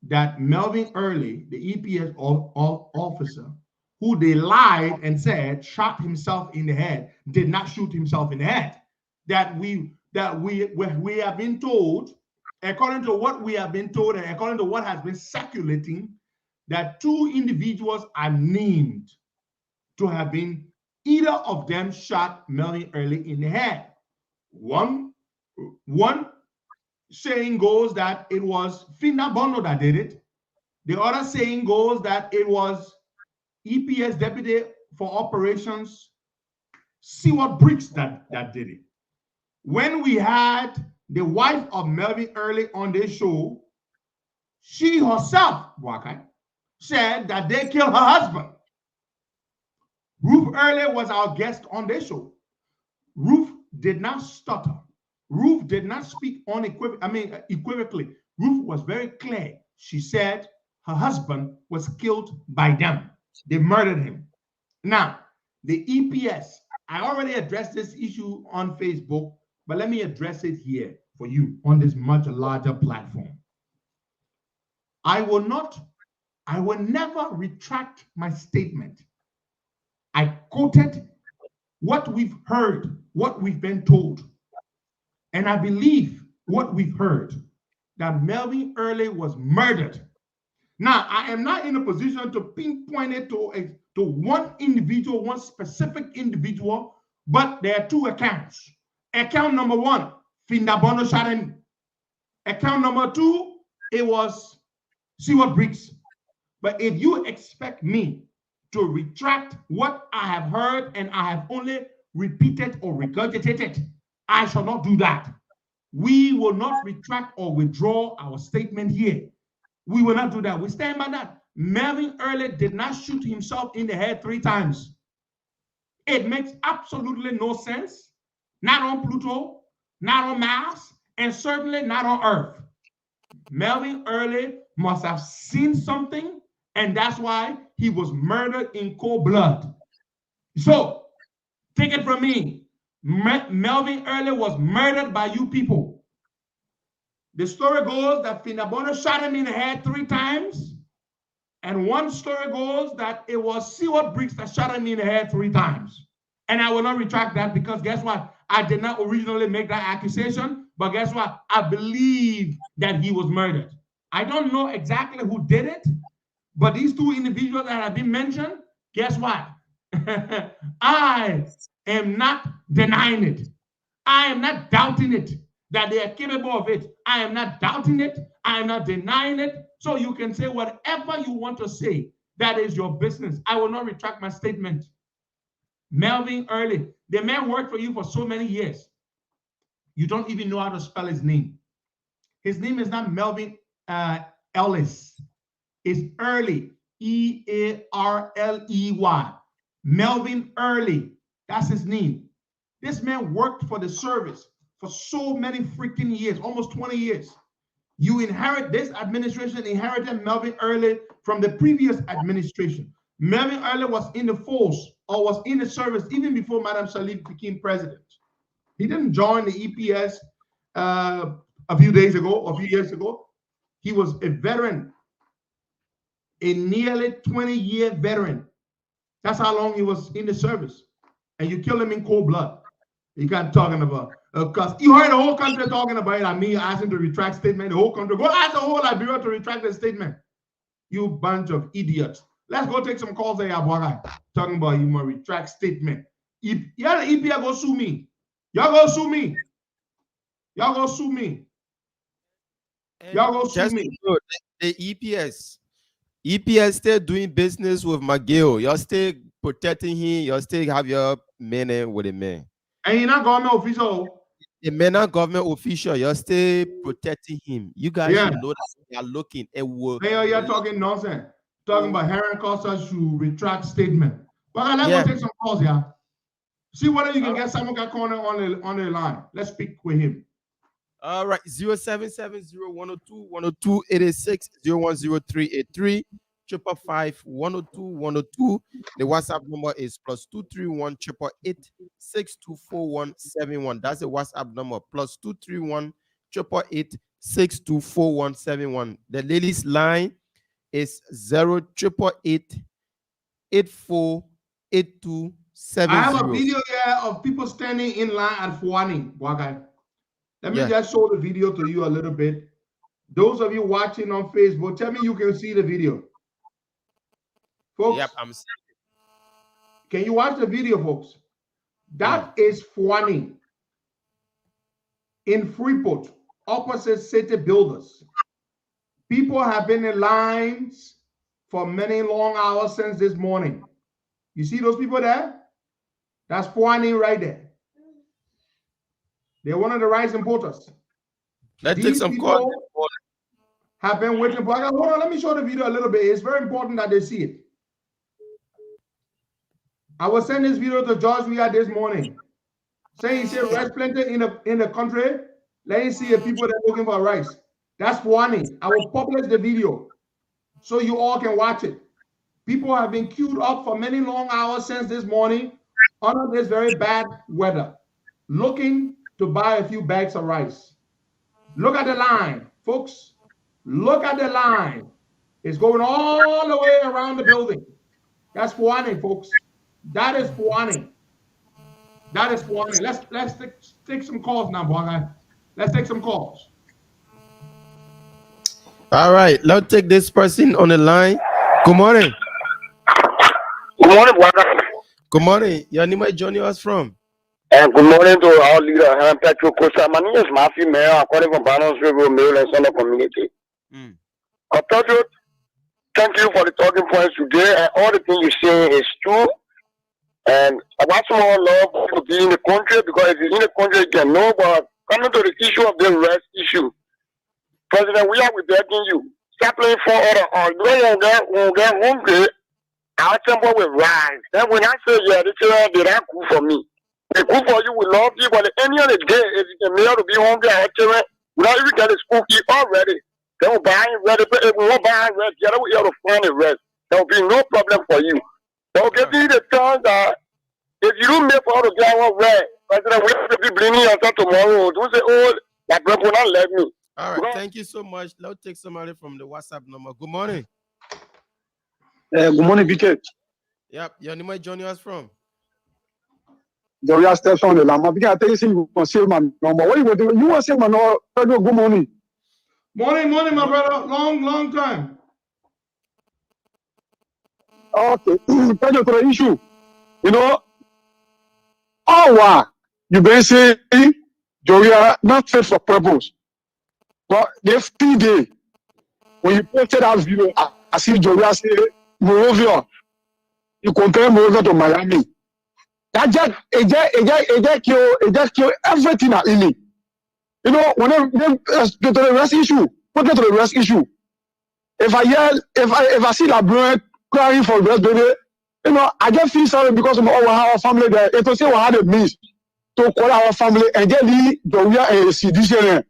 that Melvin Early, the EPS officer, who they lied and said shot himself in the head, did not shoot himself in the head. That we have been told, according to what we have been told and according to what has been circulating, that two individuals are named to have been, either of them shot Melvin Early in the head. One saying goes that it was Finna Bondo that did it. The other saying goes that it was EPS Deputy for Operations Seward Briggs that did it. When we had the wife of Melvin Early on this show, she herself, said that they killed her husband. Ruth Early was our guest on this show. Ruth did not stutter. Ruth did not speak equivocally. Ruth was very clear. She said her husband was killed by them. They murdered him. Now, the EPS, I already addressed this issue on Facebook, but let me address it here for you on this much larger platform. I will never retract my statement. I quoted what we've heard, what we've been told. And I believe what we've heard, that Melvin Early was murdered. Now, I am not in a position to pinpoint it to one individual, one specific individual, but there are two accounts. Account number one, Findabono shot him. Account number two, it was Seward Briggs. But if you expect me to retract what I have heard and I have only repeated or regurgitated, I shall not do that. We will not retract or withdraw our statement here. We will not do that. We stand by that. Melvin Early did not shoot himself in the head 3 times. It makes absolutely no sense. Not on Pluto, not on Mars, and certainly not on Earth. Melvin Early must have seen something, and that's why he was murdered in cold blood. So, take it from me. Melvin Early was murdered by you people. The story goes that Findabono shot him in the head 3 times, and one story goes that it was Seward Briggs that shot him in the head 3 times. And I will not retract that because guess what? I did not originally make that accusation, but guess what? I believe that he was murdered. I don't know exactly who did it, but these 2 individuals that have been mentioned, guess what? I am not denying it. I am not doubting it, that they are capable of it. I am not doubting it. I am not denying it. So you can say whatever you want to say. That is your business. I will not retract my statement. Melvin Early, the man worked for you for so many years. You don't even know how to spell his name. His name is not Melvin Ellis. It's Early, E-A-R-L-E-Y. Melvin Early, that's his name. This man worked for the service for so many freaking years, almost 20 years. You inherit, this administration inherited Melvin Early from the previous administration. Melvin Early was in the force or was in the service even before Madam Salif became president. He didn't join the EPS a few days ago or a few years ago. He was a veteran, a nearly 20-year veteran. That's how long he was in the service. And you kill him in cold blood. You can't talking about, because you heard the whole country talking about it, and me asking to retract statement. The whole country, go ask the whole Liberia to retract the statement. You bunch of idiots. Let's go take some calls there, talking about you must retract statement. Yeah, the EPA go sue me. Y'all go sue me. Y'all go sue me. Y'all go sue me. The EPS still doing business with McGill. Y'all still protecting him. Y'all still have your man with a man. And you're not government official. The man not government official, you're still protecting him. You guys Yeah. should know that they are looking and will. Hey, you're talking nonsense. Talking about Heron Costa should retract statement. But let's go take some calls, yeah. See whether you can get Simon Corner on the line. Let's speak with him. All right, 0770-102-102-886, 010383 555-102-102. The WhatsApp number is +231 888 624171. That's the WhatsApp number, +231 888 624171. The ladies' line is 0888 848270. I have a video here of people standing in line at Fuani, Wagai. Let me just show the video to you a little bit. Those of you watching on Facebook, tell me you can see the video. Folks, yep, I'm seeing it. Can you watch the video, folks? That is Fuani in Freeport, opposite City Builders. People have been in lines for many long hours since this morning. You see those people there? That's Fuani right there. They're one of the rice importers. Let's take some calls. Have been waiting for. Hold on, let me show the video a little bit. It's very important that they see it. I was sending this video to George Weah this morning, saying he said rice plenty in the country. Let me see the people that are looking for rice. That's Fuani. I will publish the video so you all can watch it. People have been queued up for many long hours since this morning under this very bad weather, looking to buy a few bags of rice. Look at the line, folks. Look at the line. It's going all the way around the building. That's Fuani, folks. That is Fuani. That is Fuani. Let's take some calls now, boy. Let's take some calls. All right, let's take this person on the line. Good morning. Good morning, brother. Good morning. Your name is Johnny us from? And good morning to our leader, Petro Costa. My name is Matthew Mayor, according from Balance River, Maryland Center Community. Petro, thank you for the talking points today, and all the things you're saying is true. And I want some more love to be in the country, because if you're in the country, you can know. But coming to the issue of the rest issue, President, we are begging you. Stop playing for order. You don't get hungry. Our temple will rise. Then when I say, yeah, this did not cool for me. They cool for you, we love you, but at the end of the day, if you can mail to be hungry, our children, we don't even get the school fee already. They will buy it ready, but if we won't buy it ready, yeah, we have to find it rest. There will be no problem for you. They will give you the chance that if you don't make for all the get one red, President, we have to be bringing yourself tomorrow. Don't say, oh, that break will not let me. All right, thank you so much. Let's take somebody from the WhatsApp number. Good morning. Good morning, BK. Yep, your name is Johnny us from? Joria steps on the lamb. I think you can say my number. What you want to do? You want to say my number? Good morning. Morning, my brother. Long time. Okay, thank you for the issue. You know, you been saying Joria not fit for purpose. But the few days when you posted that video, I see Joria say Morovia. You compare Morovia to Miami. That just kill everything at me. You know, when they get to the rest issue, we'll get to the rest issue. If I see that boy crying for rest, baby, you know, I just feel sorry because of our family there. It will say we had a means to call our family and get the Joria and CDC.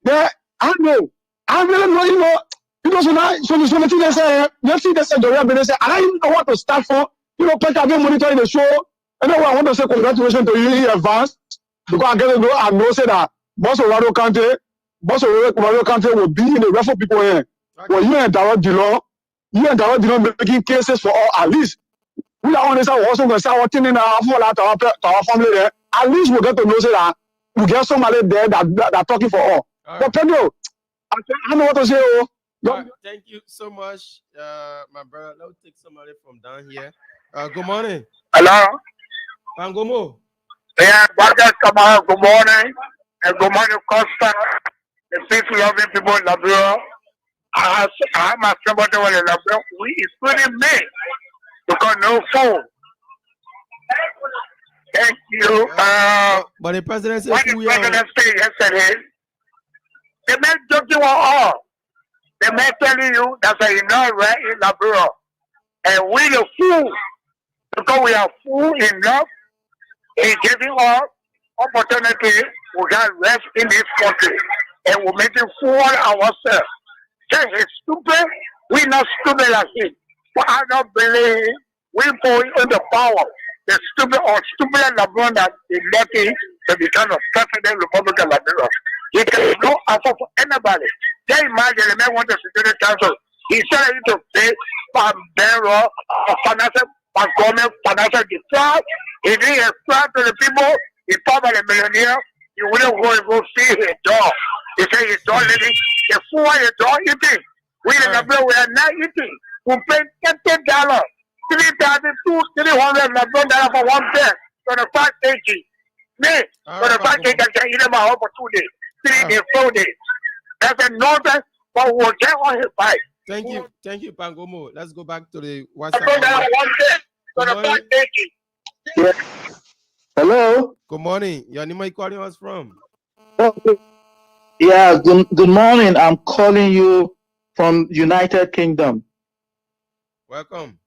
Yeah, I know. I really know, you know. Because so the thing they say, Joria, they say, I don't know what to start for. You know, I've been monitoring the show. And then I want to say congratulations to you in advance. Because I get to know and know say that most of Wado County will be in the rest of people here. Well, you and Darrell Dillon making cases for all, at least. We are also going to start working in our family there. At least we'll get to know say that we get somebody there that talking for all. But Pedro, I know what to say. Right, thank you so much, my brother. Let's take somebody from down here. Good morning. Hello. Pangomo. Yeah, good morning. And good morning, Costa. The peace-loving people in Labrador. I have my somebody in Labrador. We is pretty big because no phone. Thank you. But the president said, what the president said yesterday, the man joking on all. The man telling you that's a enough right in the bureau. And we the fool, because we are fool enough in giving us opportunity, we got rest in this country. And we're making fool ourselves. Say he's stupid, we not stupid like him. But I don't believe we put in the power. The stupid or stupid LeBron that elected to become a president Republican Liberia. He can no offer for anybody. They imagine the man want the Security Council. He said he to pay from Benro, financial, government, financial defraud. He didn't explain to the people, he probably a millionaire, he wouldn't go and go see his dog. He said his dog living, the fool his dog eating. We in Liberia, we are not eating. We pay $10. $3,300 for one bed, 25 kg. Me, 25 kg, I can eat them out for 2 days, 3 days, 4 days. That's a nonsense, but we'll get on his bike. Thank you, Pangomo. Let's go back to the $1 WhatsApp. one bed, 25 kg. Yeah. Hello. Good morning. Your name, are you calling us from? Yeah. Good morning. I'm calling you from United Kingdom. Welcome.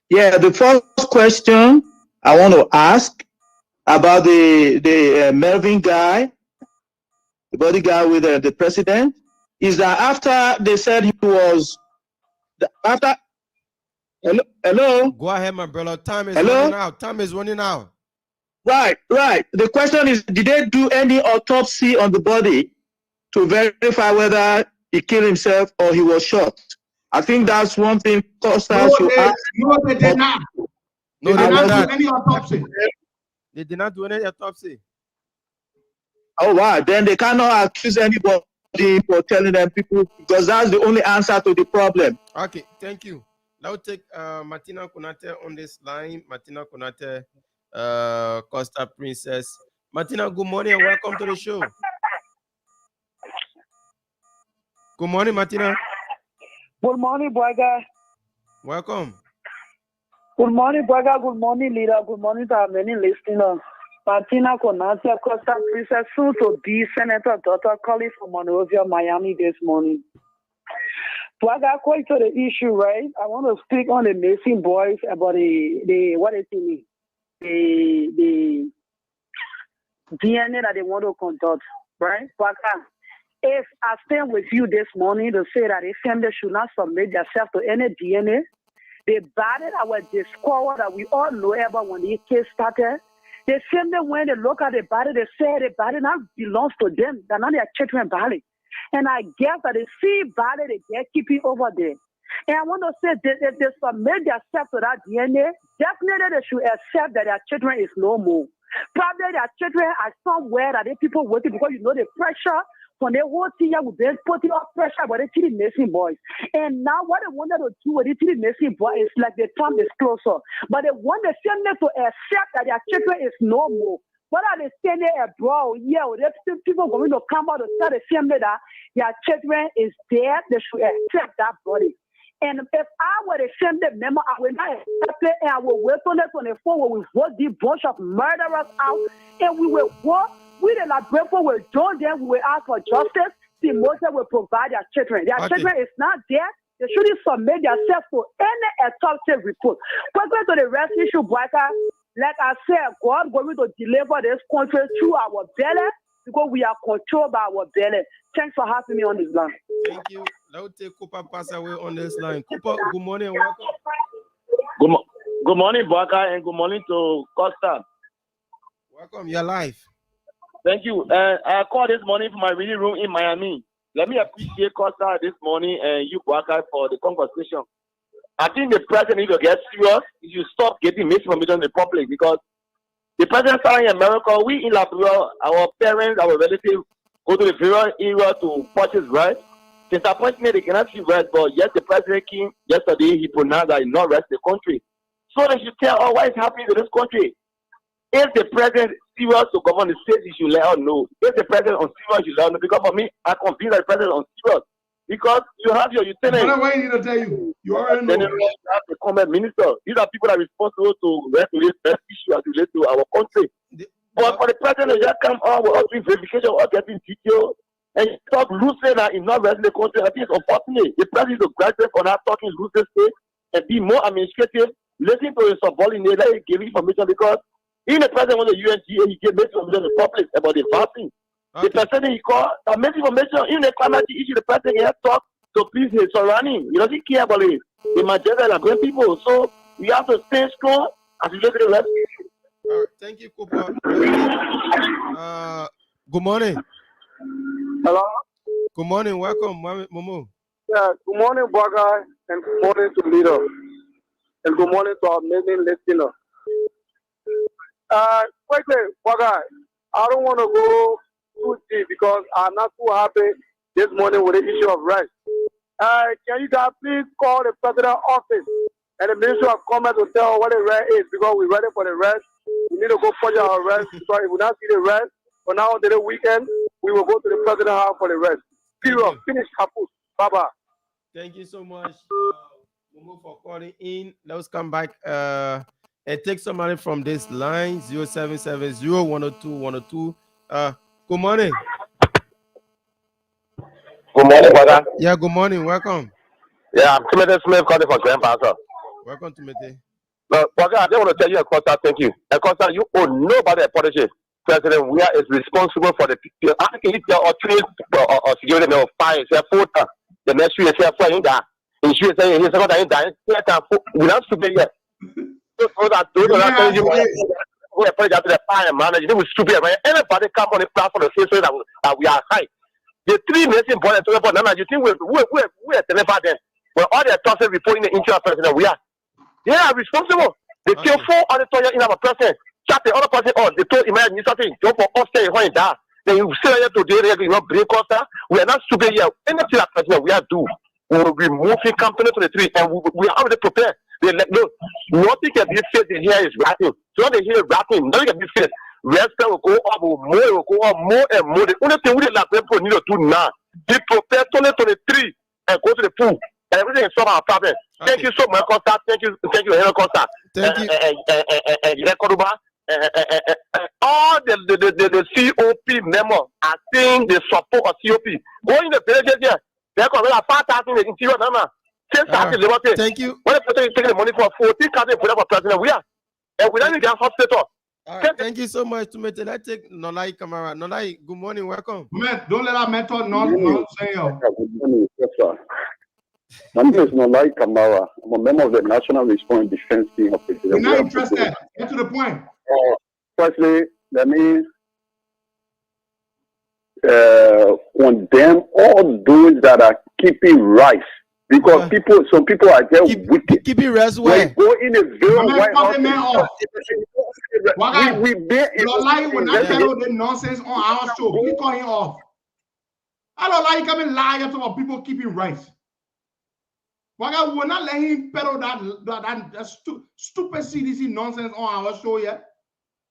Yeah, the first question I want to ask about the Melvin guy, the bodyguard with the president, is that after they said he was after. Hello. Go ahead, my brother. Time is Hello? running out. Time is running out. Right. The question is, did they do any autopsy on the body to verify whether he killed himself or he was shot? I think that's one thing Costa should ask. No, they did not. No, They did not do any autopsy. They did not do any autopsy. Oh wow, then they cannot accuse anybody for telling them people, because that's the only answer to the problem. Okay, thank you. Now we'll take Martina Konate on this line. Martina Konate, Costa Princess. Martina, good morning and welcome to the show. Good morning, Martina. Good morning, Braga. Welcome. Good morning, Braga. Good morning, leader. Good morning to our many listeners. Martina Konate, Costa Princess, soon to be Senator daughter calling from Monrovia, Miami this morning. Braga, according to the issue, right? I want to speak on the missing boys about the what is it? The DNA that they want to conduct, right? Braga, if I stand with you this morning to say that the family should not submit themselves to any DNA, the body that was discovered that we all know about when the case started, the family, when they look at the body, they say the body now belongs to them, they're not their children's body. And I guess that the same body they get keeping over there. And I want to say that if they submit themselves to that DNA, definitely they should accept that their children is no more. Probably their children are somewhere that the people waiting because you know the pressure from the whole thing we've been putting up pressure about the three missing boys. And now what they wanted to do with the three missing boys is like the time is closer. But they want the family to accept that their children is no more. What are they saying there, bro? Yeah, there's people going to come out and tell the family that their children is dead. They should accept that body. And if I were a family member, I would not accept it, and I will wait on the 24 when we vote this bunch of murderers out, and we will vote. We the Labrepo will join them. We will ask for justice. The Moses will provide their children. Their children is not there. They shouldn't submit themselves to any autopsy report. Quickly to the rest issue, Braga. Like I said, God going to deliver this country through our belly because we are controlled by our belly. Thanks for having me on this line. Thank you. Now we'll take Cooper pass away on this line. Cooper, good morning and welcome. Good morning, Braga, and good morning to Costa. Welcome. You're live. Thank you. I called this morning from my reading room in Miami. Let me appreciate Costa this morning and you, Braga, for the conversation. I think the president needs to get serious. He should stop getting misinformation in the public because the president in America, we in Liberia, our parents, our relatives go to the various area to purchase rights. Disappointment, they cannot see rest, but yes, the president came yesterday, he pronounced that he not rest the country. So they should tell us what is happening to this country. If the president is serious to govern the state, he should let us know. If the president is serious, he should let us know. Because for me, I'm convinced that the president is serious. because you have your lieutenant. What do I need to tell you? You already know. General, you have the comment minister. These are people that are responsible to regulate that issue as related to our country. But for the president, just come on with us doing verification or getting details and talk loosely and in not resident the country. I think it's unfortunate. The president is graduate for not talking loosely and be more administrative, listen to his subordinate, let him give information because even the president on the UNGA, he gave information to the public about the vaccine. The president he called, amazing information, even the climate issue, the president has talked to please his surrounding. He doesn't care about it. The majority and great people. So we have to stay strong as we look at the rest. All right, thank you, Cooper. Good morning. Hello? Good morning. Welcome, Momo. Yeah, good morning, Boga, and good morning to leader. And good morning to our amazing listener. Quickly, Boga, I don't want to go too deep because I'm not too happy this morning with the issue of rest. Can you guys please call the president's office and the Ministry of Commerce to tell what the rest is because we're ready for the rest. We need to go purchase our rest because if we not see the rest, from now until the weekend, we will go to the president's house for the rest. Period. Finish. Kaput. Bye-bye. Thank you so much, Momo, for calling in. Let's come back and take somebody from this line, 0770-102-102. Good morning. Good morning, brother. Yeah, good morning. Welcome. Yeah, I'm Timothy Smith calling for Grand Pastor. Welcome, Timothy. No, brother, I just want to tell you, Costa, thank you. Costa, you owe nobody apology. President Weah is responsible for the people. How can you tell or train or security or fire? Say, photo. The next year, say, fire in that. In Sri Lanka, he's going to die. We don't stupid yet. Those are telling you. We apologize to the fire manager. They were stupid. Anybody come on the platform and say that we are high. The three nation born and talking about now, you think we're telling them. When all the process reporting the internal president, we are. They are responsible. They kill 4 other lawyers in our president. Chat the other person on. They told imagine something. Go for us stay when that. Then you say here today, you know, bring Costa. We are not stupid here. Anything that president we are do. We will be moving company to the tree and we are already prepared. They let no nothing can be said in here is rapping. So they hear rapping, nothing can be said. Restaurant will go up, more and more. The only thing we like people need to do now. Be prepared 2023 and go to the pool. And everything is solve our problem. Okay. Thank you so much, Costa. Thank you, Henry Costa. Thank you. All the COP members are saying the support of COP. Go in the villages here. They're going to have 5,000 in the interior number. Thank you. When the president is taking the money for 14,000 for president, we are. And we don't need that hospital. All right, thank you so much, Tumete. Let's take Nolai Kamara. Nolai, good morning, welcome. Man, don't let our mentor not say yo. Good morning, sir. My name is Nolai Kamara. I'm a member of the National Response Defense Team of the We're not interested. Get to the point. Firstly, let me condemn all those that are keeping rice. Because some people are just wicked. Keeping rice where? Go in a very White House. You're lying when I tell you the nonsense on our show. Please call him off. I don't like coming lie about people keeping rice. Why we're not letting him peddle that stupid CDC nonsense on our show yet.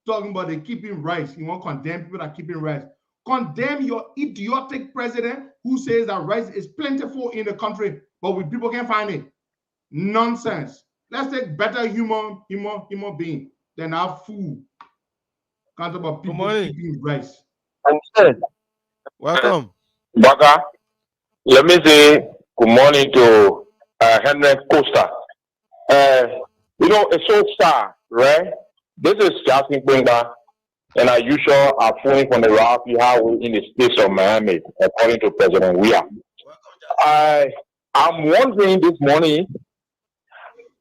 Talking about they keeping rice. You want to condemn people that keeping rice. Condemn your idiotic president who says that rice is plentiful in the country, but people can't find it. Nonsense. Let's take better human being than our food. Can't about people keeping rice. Welcome. Baga, let me say good morning to Henry Costa. It's so sad, right? This is Justin Bringa, and as usual, I'm phoning from the Rafi Highway in the state of Miami, according to President Weah. I'm wondering this morning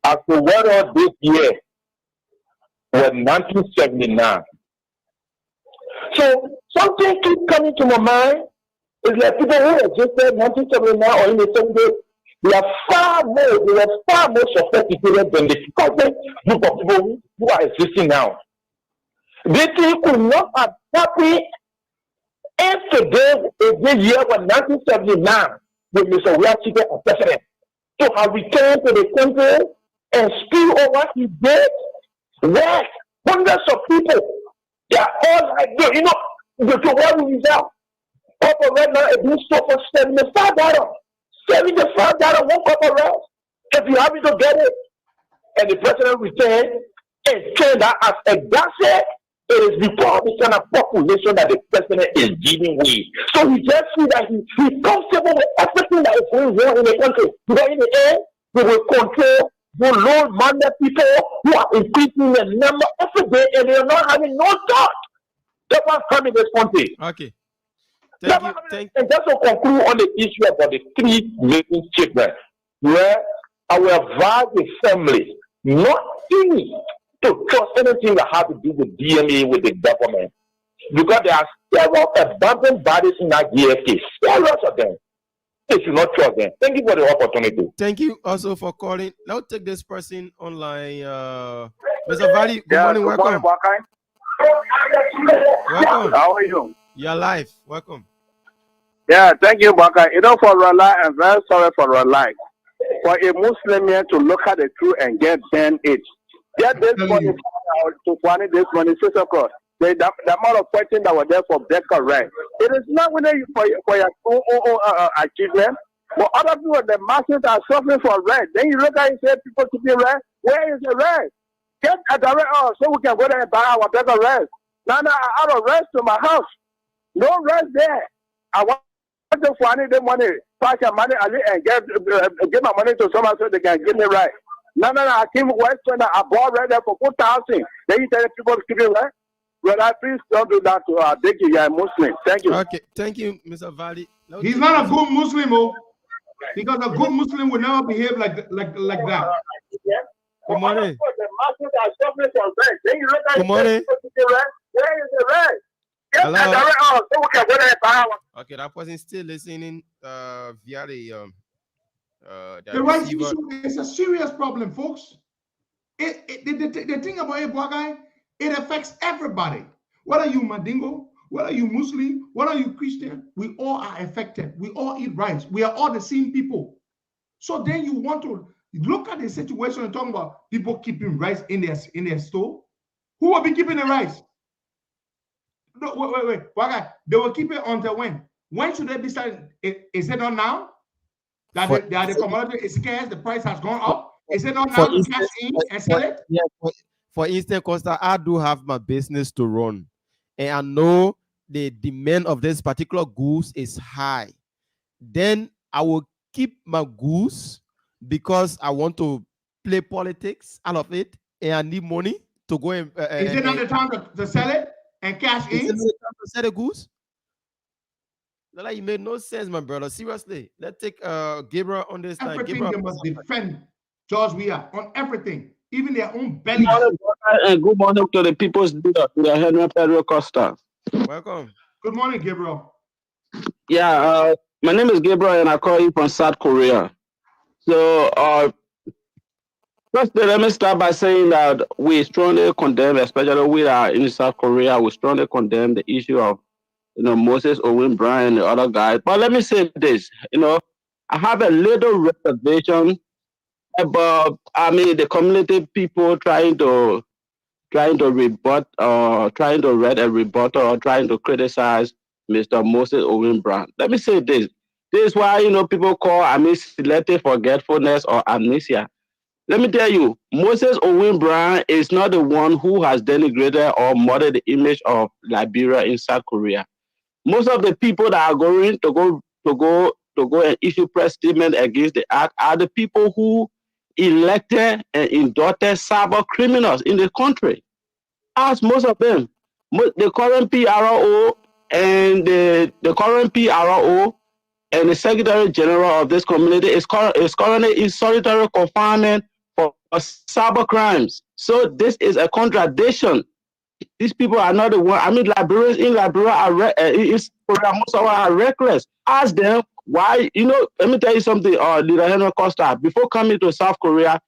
as to whether this year was 1979. So something keeps coming to my mind. It's like people who existed 1979 or in the 70s, they are far more sophisticated than the current group of people who are existing now. This thing could not have happened if today is the year of 1979 with Mr. Weah as president. To have returned to the country and spill over his dead, where hundreds of people, they are all like, the one who is out. Right now, a blue store for $75. $75 won't cover rest. If you happen to get it, and the president returned and turned that as a gazette, it is because the kind of population that the president is giving way. So we just see that he's comfortable with everything that is going on in the country. Because in the end, we will control the low-minded people who are increasing the number every day and they are not having no thought. That's what's coming in this country. Okay. And just to conclude on the issue about the 3 missing children, where I will advise the family not to trust anything that has to do with DNA with the government. Because there are several abandoned bodies in that GFK, several of them. They should not trust them. Thank you for the opportunity. Thank you also for calling. Now take this person online. Mr. Valley, good morning, welcome. Welcome. How are you? You're live. Welcome. Yeah, thank you, Baka. You know, for Rala, I'm very sorry for Rala. For a Muslim man to look at the truth and get banned it. Get this money to money this money, sister cross. The amount of questions that were there for that correct. It is not really for your own achievement. But other people, the masses are suffering for rent. Then you look at it and say people to be rent. Where is the rent? Get a direct so we can go there and buy our better rest. Now I out of rest to my house. No rest there. I want to find the money, pack your money and give my money to someone so they can give me right. No, I came to West China, I bought right there for 4,000. Then you tell people to keep it right. Well, please don't do that to Dickie. You're a Muslim. Thank you. Okay, thank you, Mr. Valley. He's not a good Muslim, because a good Muslim would never behave like that. Good morning. Good morning. Where is the rest? Hello. Okay, that person still listening via the rights issue is a serious problem, folks. The thing about a black guy, it affects everybody. Whether you Mandingo, whether you Muslim, whether you Christian, we all are affected. We all eat rice. We are all the same people. So then you want to look at the situation and talk about people keeping rice in their store. Who will be keeping the rice? No, wait. They will keep it until when? When should they be starting? Is it not now? That the commodity is scarce, the price has gone up. Is it not now to cash in and sell it? Yeah, for instance, Costa, I do have my business to run, and I know the demand of this particular goods is high. Then I will keep my goods because I want to play politics out of it, and I need money to go and. Is it not the time to sell it and cash in? Is it not the time to sell the goods? No, you made no sense, my brother. Seriously, let's take Gabriel on this line. Everything they must defend George Weah on everything, even their own belly. Good morning to the people's leader, to the Henry Pedro Costa. Welcome. Good morning, Gabriel. Yeah, my name is Gabriel, and I call you from South Korea. So, first, let me start by saying that we strongly condemn, especially we are in South Korea, we strongly condemn the issue of Moses Owen Bryan and the other guys. But let me say this, I have a little reservation about, the community people trying to rebut or trying to read a rebuttal or trying to criticize Mr. Moses Owen Bryan. Let me say this. This is why, people call selective forgetfulness or amnesia. Let me tell you, Moses Owen Bryan is not the one who has denigrated or murdered the image of Liberia in South Korea. Most of the people that are going to go and issue press statement against the act are the people who elected and endorsed cyber criminals in the country. Ask most of them. The current PRO and the current PRO and the Secretary General of this community is currently in solitary confinement for cyber crimes. So this is a contradiction. These people are not the one. Liberians in Liberia most of them are reckless. Ask them why. Let me tell you something. Leader Henry Costa, before coming to South Korea,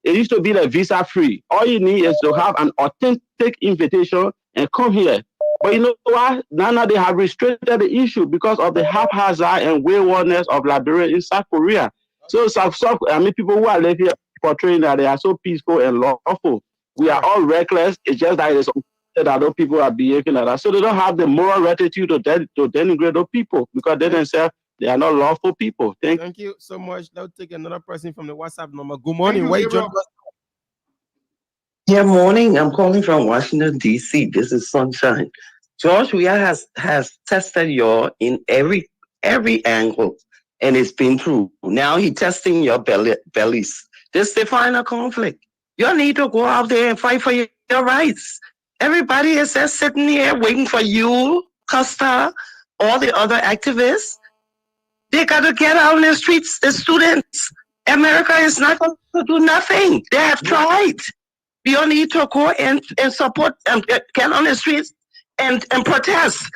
it used to be like visa free. All you need is to have an authentic invitation and come here. But you know what? Now they have restricted the issue because of the haphazard and waywardness of Liberia in South Korea. So people who are living here portraying that they are so peaceful and lawful. We are all reckless. It's just that it's that other people are behaving like that. So they don't have the moral rectitude to denigrate those people because they themselves They are not lawful people. Thank you so much. Let's take another person from the WhatsApp number. Good morning. Where you joining us? Yeah, morning. I'm calling from Washington, D.C. This is Sunshine. George Weah has tested your in every angle, and it's been true. Now he's testing your bellies. This is the final conflict. You need to go out there and fight for your rights. Everybody is just sitting here waiting for you, Costa, all the other activists. They got to get out in the streets, the students. America is not going to do nothing. They have tried. You need to go and support and get on the streets and protest.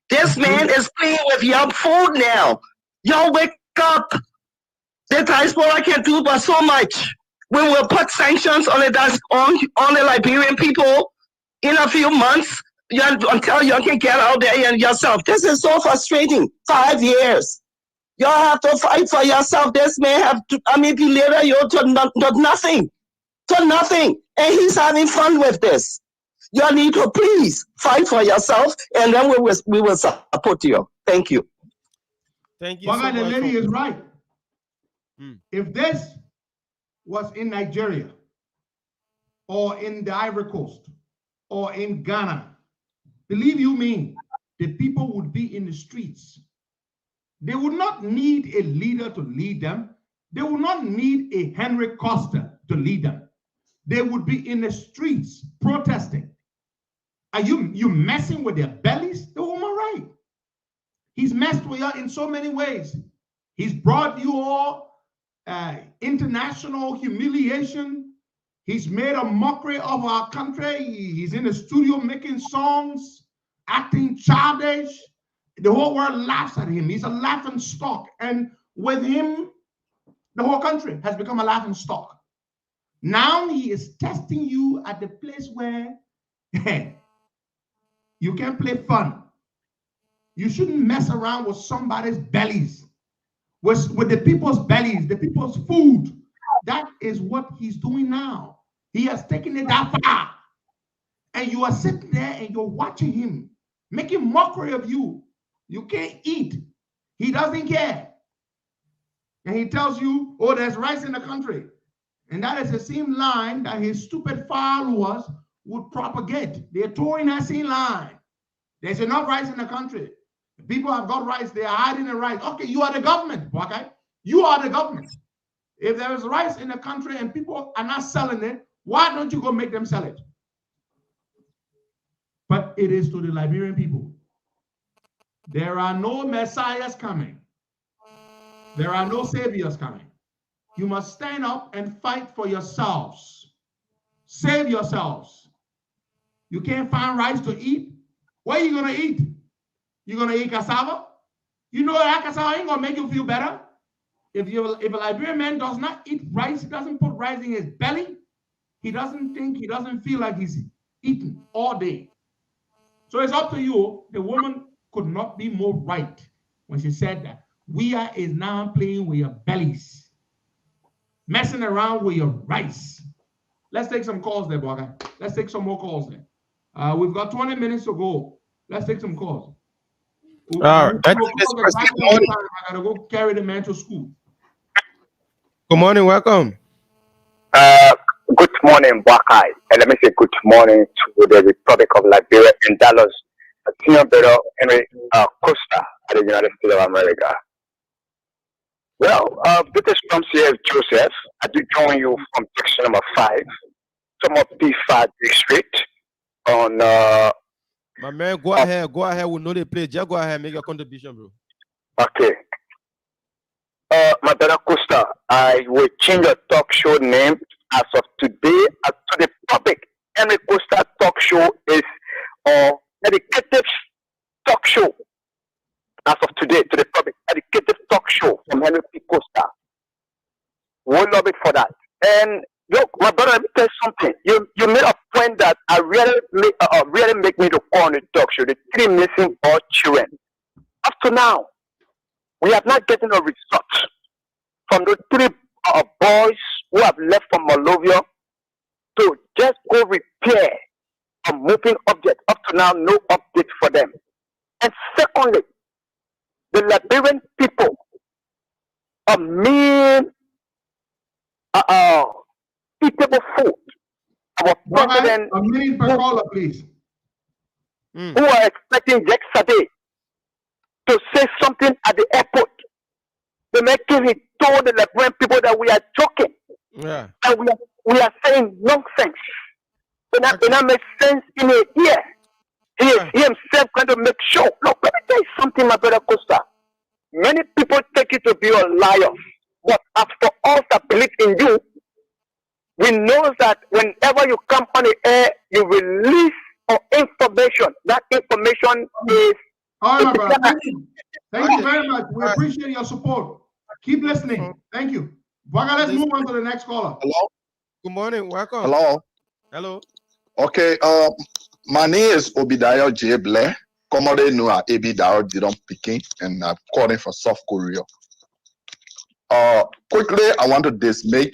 This man is playing with your food now. Y'all wake up. The diaspora can do but so much. We will put sanctions on the Liberian people in a few months until you can get out there and yourself. This is so frustrating. 5 years. You have to fight for yourself. This man have to manipulate you to nothing. To nothing. And he's having fun with this. You need to please fight for yourself, and then we will support you. Thank you. Thank you. The lady is right. If this was in Nigeria, or in the Ivory Coast, or in Ghana, believe you me, the people would be in the streets. They would not need a leader to lead them. They would not need a Henry Costa to lead them. They would be in the streets protesting. Are you messing with their bellies? The woman right. He's messed with you in so many ways. He's brought you all international humiliation. He's made a mockery of our country. He's in the studio making songs, acting childish. The whole world laughs at him. He's a laughing stock. And with him, the whole country has become a laughing stock. Now he is testing you at the place where you can play fun. You shouldn't mess around with somebody's bellies, with the people's bellies, the people's food. That is what he's doing now. He has taken it that far. And you are sitting there and you're watching him, making mockery of you. You can't eat. He doesn't care. And he tells you, oh, there's rice in the country. And that is the same line that his stupid followers would propagate. They're towing that same line. There's enough rice in the country. People have got rice. They are hiding the rice. Okay, you are the government, okay? You are the government. If there is rice in the country and people are not selling it, why don't you go make them sell it? But it is to the Liberian people. There are no messiahs coming. There are no saviors coming. You must stand up and fight for yourselves. Save yourselves. You can't find rice to eat. What are you going to eat? You're going to eat cassava? You know that cassava ain't going to make you feel better. If a Liberian man does not eat rice, he doesn't put rice in his belly, he doesn't feel like he's eating all day. So it's up to you. The woman could not be more right when she said that. Weah is now playing with your bellies, messing around with your rice. Let's take some calls there, Boga. Let's take some more calls there. We've got 20 minutes to go. Let's take some calls. All right. I gotta go carry the man to school. Good morning. Welcome. Good morning, Wakai. And let me say good morning to the Republic of Liberia in Dallas. Senior Better Henry Costa at the United States of America. Well, this is from C.F. Joseph. I do join you from section number 5, some of P5 district on. My man, go ahead. Go ahead. We know the play. Just go ahead. Make your contribution, bro. Okay. My brother Costa, I will change your talk show name as of today to the public. Henry Costa talk show is educative talk show. As of today, to the public, educative talk show from Henry P. Costa. We'll love it for that. And look, my brother, let me tell you something. You made a point that I really make me to call on the talk show. The 3 missing all children. Up to now, we have not gotten a result from the 3 boys who have left from Moldova to just go repair a moving object. Up to now, no update for them. And secondly, the Liberian people a mean, eatable food. Our president, a minute per caller, please. Who are expecting yesterday to say something at the airport. The making he told the Liberian people that we are joking. Yeah. And we are saying nonsense. It not make sense in a year. He himself going to make sure. Look, let me tell you something, my brother Costa. Many people take you to be a liar. But as for us that believe in you, we know that whenever you come on the air, you release information. That information is. All right, my brother. Thank you. Thank you very much. We appreciate your support. Keep listening. Thank you. Baga, let's move on to the next caller. Hello. Good morning. Welcome. Hello. Hello. Okay. My name is Obidayo J. Blair. Commonly known as Obidayo Didon Pikin, and I'm calling from South Korea. Quickly, I want to dismake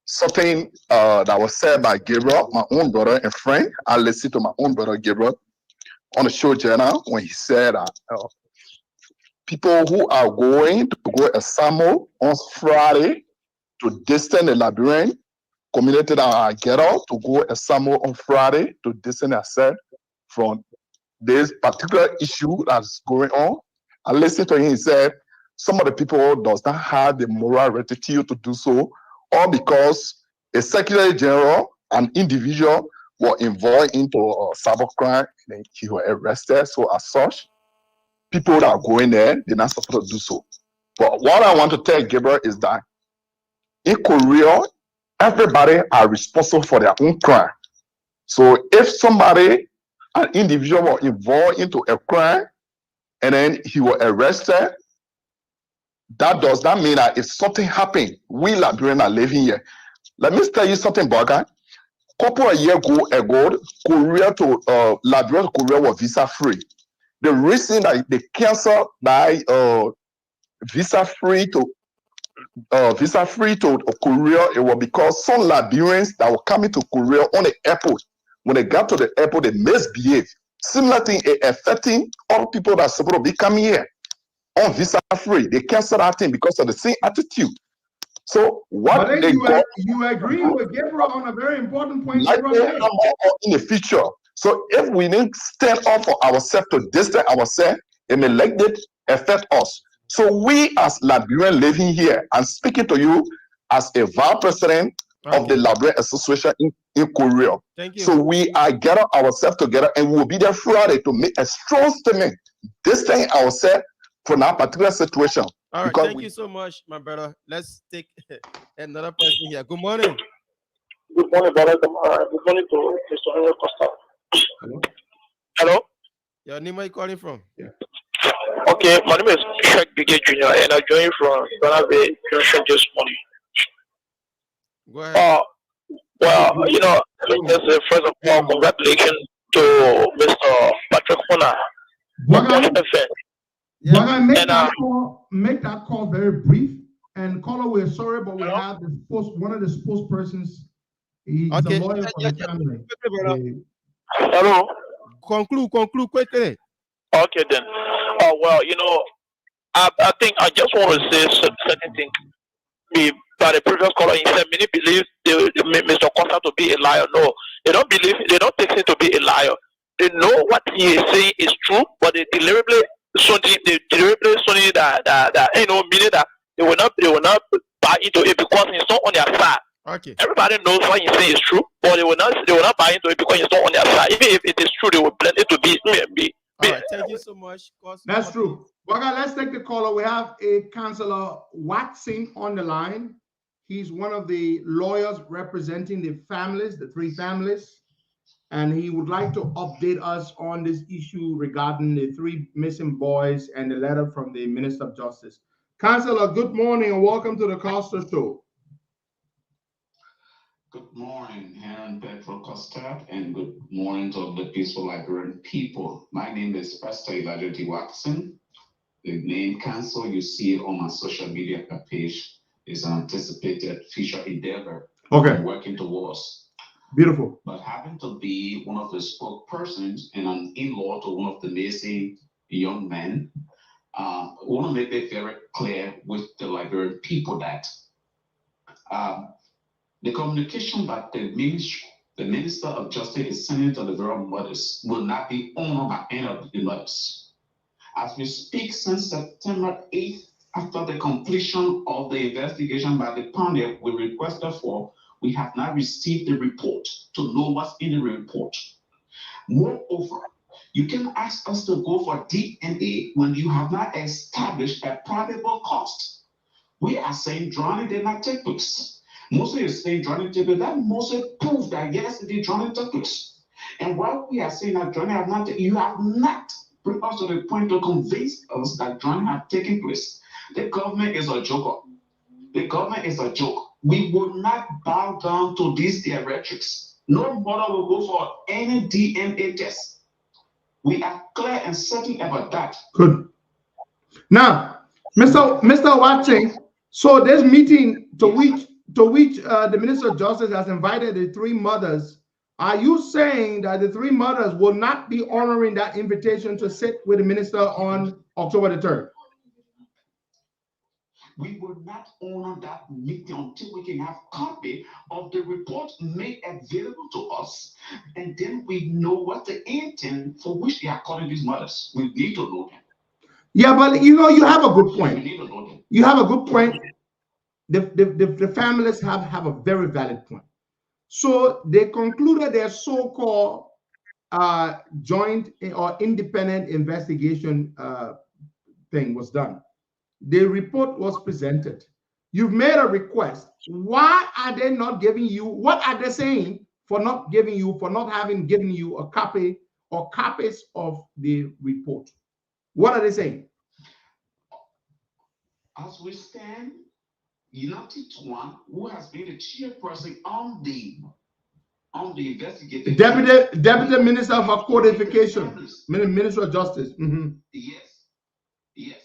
something that was said by Gabriel, my own brother and friend. I listened to my own brother Gabriel on the show channel when he said people who are going to go to Samo on Friday to distance the Liberian community that are ghetto to go to Samo on Friday to distance themselves from this particular issue that's going on. I listened to him, he said some of the people does not have the moral rectitude to do so, all because a secretary general, an individual, were involved into a cyber crime and he was arrested. So as such, people that are going there, they're not supposed to do so. But what I want to tell Gabriel is that in Korea, everybody are responsible for their own crime. So if somebody, an individual was involved into a crime and then he was arrested, that does not mean that if something happened, we Liberians are living here. Let me tell you something, Baga. Couple of years ago, Korea to Liberia to Korea was visa free. The reason that they canceled by visa free to Korea, it was because some Liberians that were coming to Korea on the airport, when they got to the airport, they misbehaved. Similar thing affecting all people that are supposed to be coming here on visa free. They canceled that thing because of the same attitude. So what but they got, you agree with Gabriel on a very important point. like in the future. So if we didn't stand up for ourselves to distance ourselves, it may like it affect us. So we as Liberians living here, and speaking to you as a vice president of the Liberian Association in Korea. Thank you. So we are gather ourselves together and we'll be there Friday to make a strong statement, distance ourselves from that particular situation. All right, thank you so much, my brother. Let's take another person here. Good morning. Good morning, brother. Good morning to Mr. Costa. Hello? Your name, where are you calling from? Yeah. Okay, my name is Sheikh BK Jr. and I joined from Ghana Bay Junction this morning. Go ahead. Well, you know, just first of all, congratulations to Mr. Patrick Hona. Yeah. Make that call very brief. And caller, we're sorry, but we have one of the spokespersons. He's a lawyer for the family. Hello. Conclude quickly. Okay then. Well, you know, I think I just want to say certain things. By the previous caller, he said many believe Mr. Costa to be a liar. No, they don't believe. They don't take him to be a liar. They know what he is saying is true, but they deliberately that you know, meaning that they will not buy into it because it's not on their side. Okay. Everybody knows what he's saying is true, but they will not buy into it because it's not on their side. Even if it is true, they will blend it to be. All right, thank you so much. That's true. Baga, let's take the caller. We have a Councillor Watson on the line. He's one of the lawyers representing the families, the three families, and he would like to update us on this issue regarding the three missing boys and the letter from the Minister of Justice. Councillor, good morning and welcome to the Costa Show. Good morning, Herman Pedro Costa, and good morning to the peaceful Liberian people. My name is Pastor Elijah D. Watson. The name council you see on my social media page is an anticipated future endeavor I'm working towards. Beautiful. But having to be one of the spokespersons and an in-law to one of the missing young men, I want to make it very clear with the Liberian people that the communication that the Minister of Justice is sending to the various mothers will not be honored by any of the mothers. As we speak, since September 8th, after the completion of the investigation by the panel we requested for, we have not received the report to know what's in the report. Moreover, you can ask us to go for DNA when you have not established a probable cost. We are saying drowning did not take place. Mostly is saying drowning took place. That mostly proves that yes, the drowning took place. And while we are saying that drowning have not, you have not brought us to the point to convince us that drowning have taken place. The government is a joker. The government is a joke. We will not bow down to these theatrics. No mother will go for any DNA test. We are clear and certain about that. Good. Now, Mr. Watson, so this meeting to which the Minister of Justice has invited the three mothers, are you saying that the three mothers will not be honoring that invitation to sit with the minister on October the 3rd? We will not honor that meeting until we can have copy of the report made available to us, and then we know what the intent for which they are calling these mothers. We need to know them. Yeah, but you know, you have a good point. You have a good point. The families have a very valid point. So they concluded their so-called joint or independent investigation thing was done. The report was presented. You've made a request. Why are they not giving you? What are they saying for not giving you, for not having given you a copy or copies of the report? What are they saying? As we stand, United One, who has been the chairperson on the investigative Deputy Minister for Codification, Minister of Justice. Yes.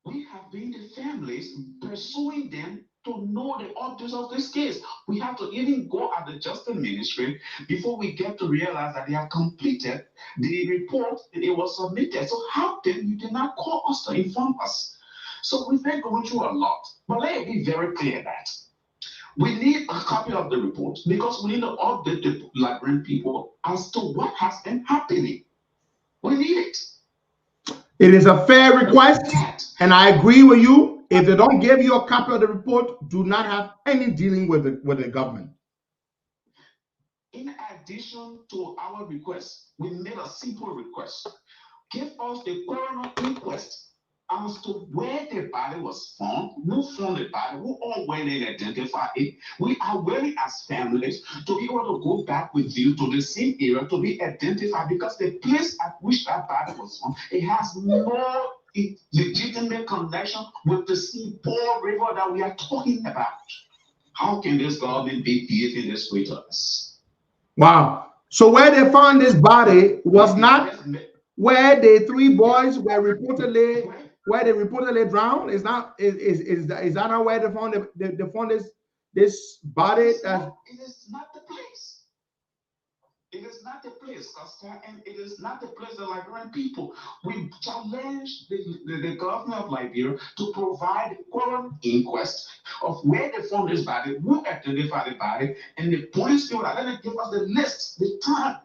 We have been the families pursuing them to know the objects of this case. We have to even go at the Justice Ministry before we get to realize that they have completed the report and it was submitted. So how then you did not call us to inform us? So we've been going through a lot. But let me be very clear that we need a copy of the report because we need to update the Liberian people as to what has been happening. We need it. It is a fair request, and I agree with you. If they don't give you a copy of the report, do not have any dealing with the government. In addition to our request, we made a simple request. Give us the coroner inquest as to where the body was found, who found the body, who or when they identify it. We are willing as families to be able to go back with you to the same area to be identified because the place at which that body was found, it has no legitimate connection with the Seaboard River that we are talking about. How can this government be behaving this way to us? Wow. So where they found this body was not where the three boys were reportedly drowned. Is that not where they found this body? It is not the place. It is not the place, Costa, and it is not the place of the Liberian people. We challenge the government of Liberia to provide a quorum inquest of where they found this body, who identified the body, and the police people are going to give us the list, the time,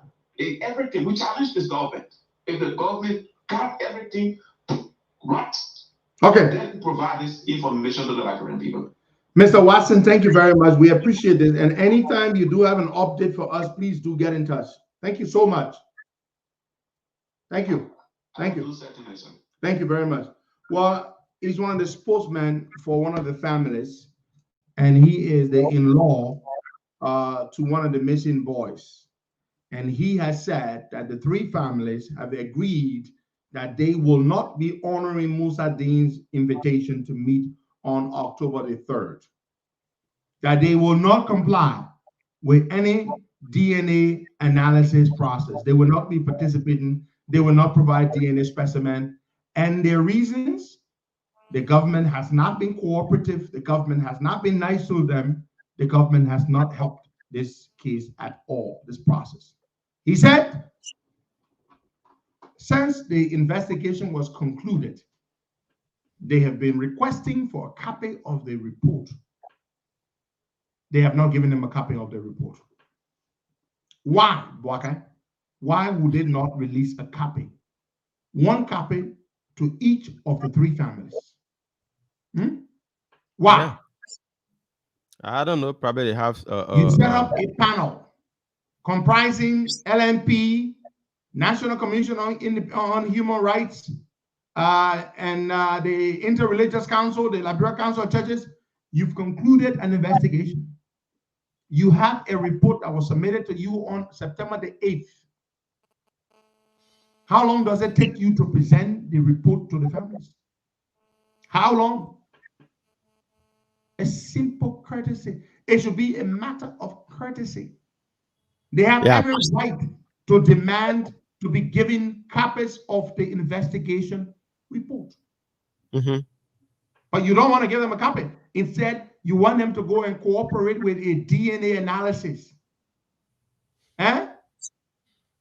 everything. We challenge this government. If the government got everything right, okay, then provide this information to the Liberian people. Mr. Watson, thank you very much. We appreciate this. And anytime you do have an update for us, please do get in touch. Thank you so much. Thank you. Thank you. Thank you very much. Well, he's one of the spokesmen for one of the families, and he is the in-law to one of the missing boys. And he has said that the three families have agreed that they will not be honoring Musa Dean's invitation to meet on October the 3rd, that they will not comply with any DNA analysis process. They will not be participating. They will not provide DNA specimen. And their reasons, the government has not been cooperative. The government has not been nice to them. The government has not helped this case at all, this process. He said, since the investigation was concluded, they have been requesting for a copy of the report. They have not given them a copy of the report. Why, Boakai? Why would they not release a copy? One copy to each of the three families. Why? Yeah. I don't know. Probably they have. You set up a panel comprising LNP, National Commission on Human Rights, and the Interreligious Council, the Liberia Council of Churches. You've concluded an investigation. You have a report that was submitted to you on September the 8th. How long does it take you to present the report to the families? How long? A simple courtesy. It should be a matter of courtesy. They have every right to demand to be given copies of the investigation report. But you don't want to give them a copy. Instead, you want them to go and cooperate with a DNA analysis of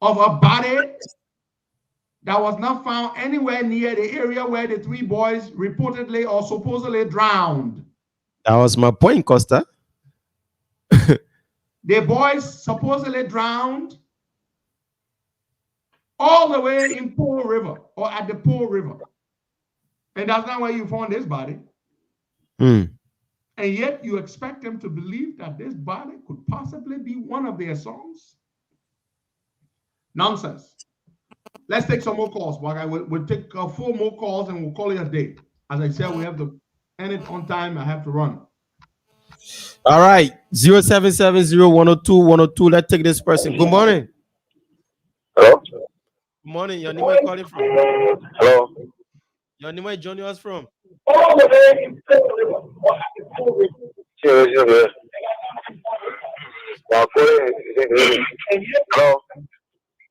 a body that was not found anywhere near the area where the three boys reportedly or supposedly drowned. That was my point, Costa. The boys supposedly drowned all the way in Pool River or at the Pool River. And that's not where you found this body. And yet you expect them to believe that this body could possibly be one of their sons? Nonsense. Let's take some more calls. We'll take 4 more calls and we'll call it a day. As I said, we have to end it on time. I have to run. All right. 0770102. Let's take this person. Good morning. Hello? Good morning. Your name is calling from? Hello? Your name is joining us from? Hello?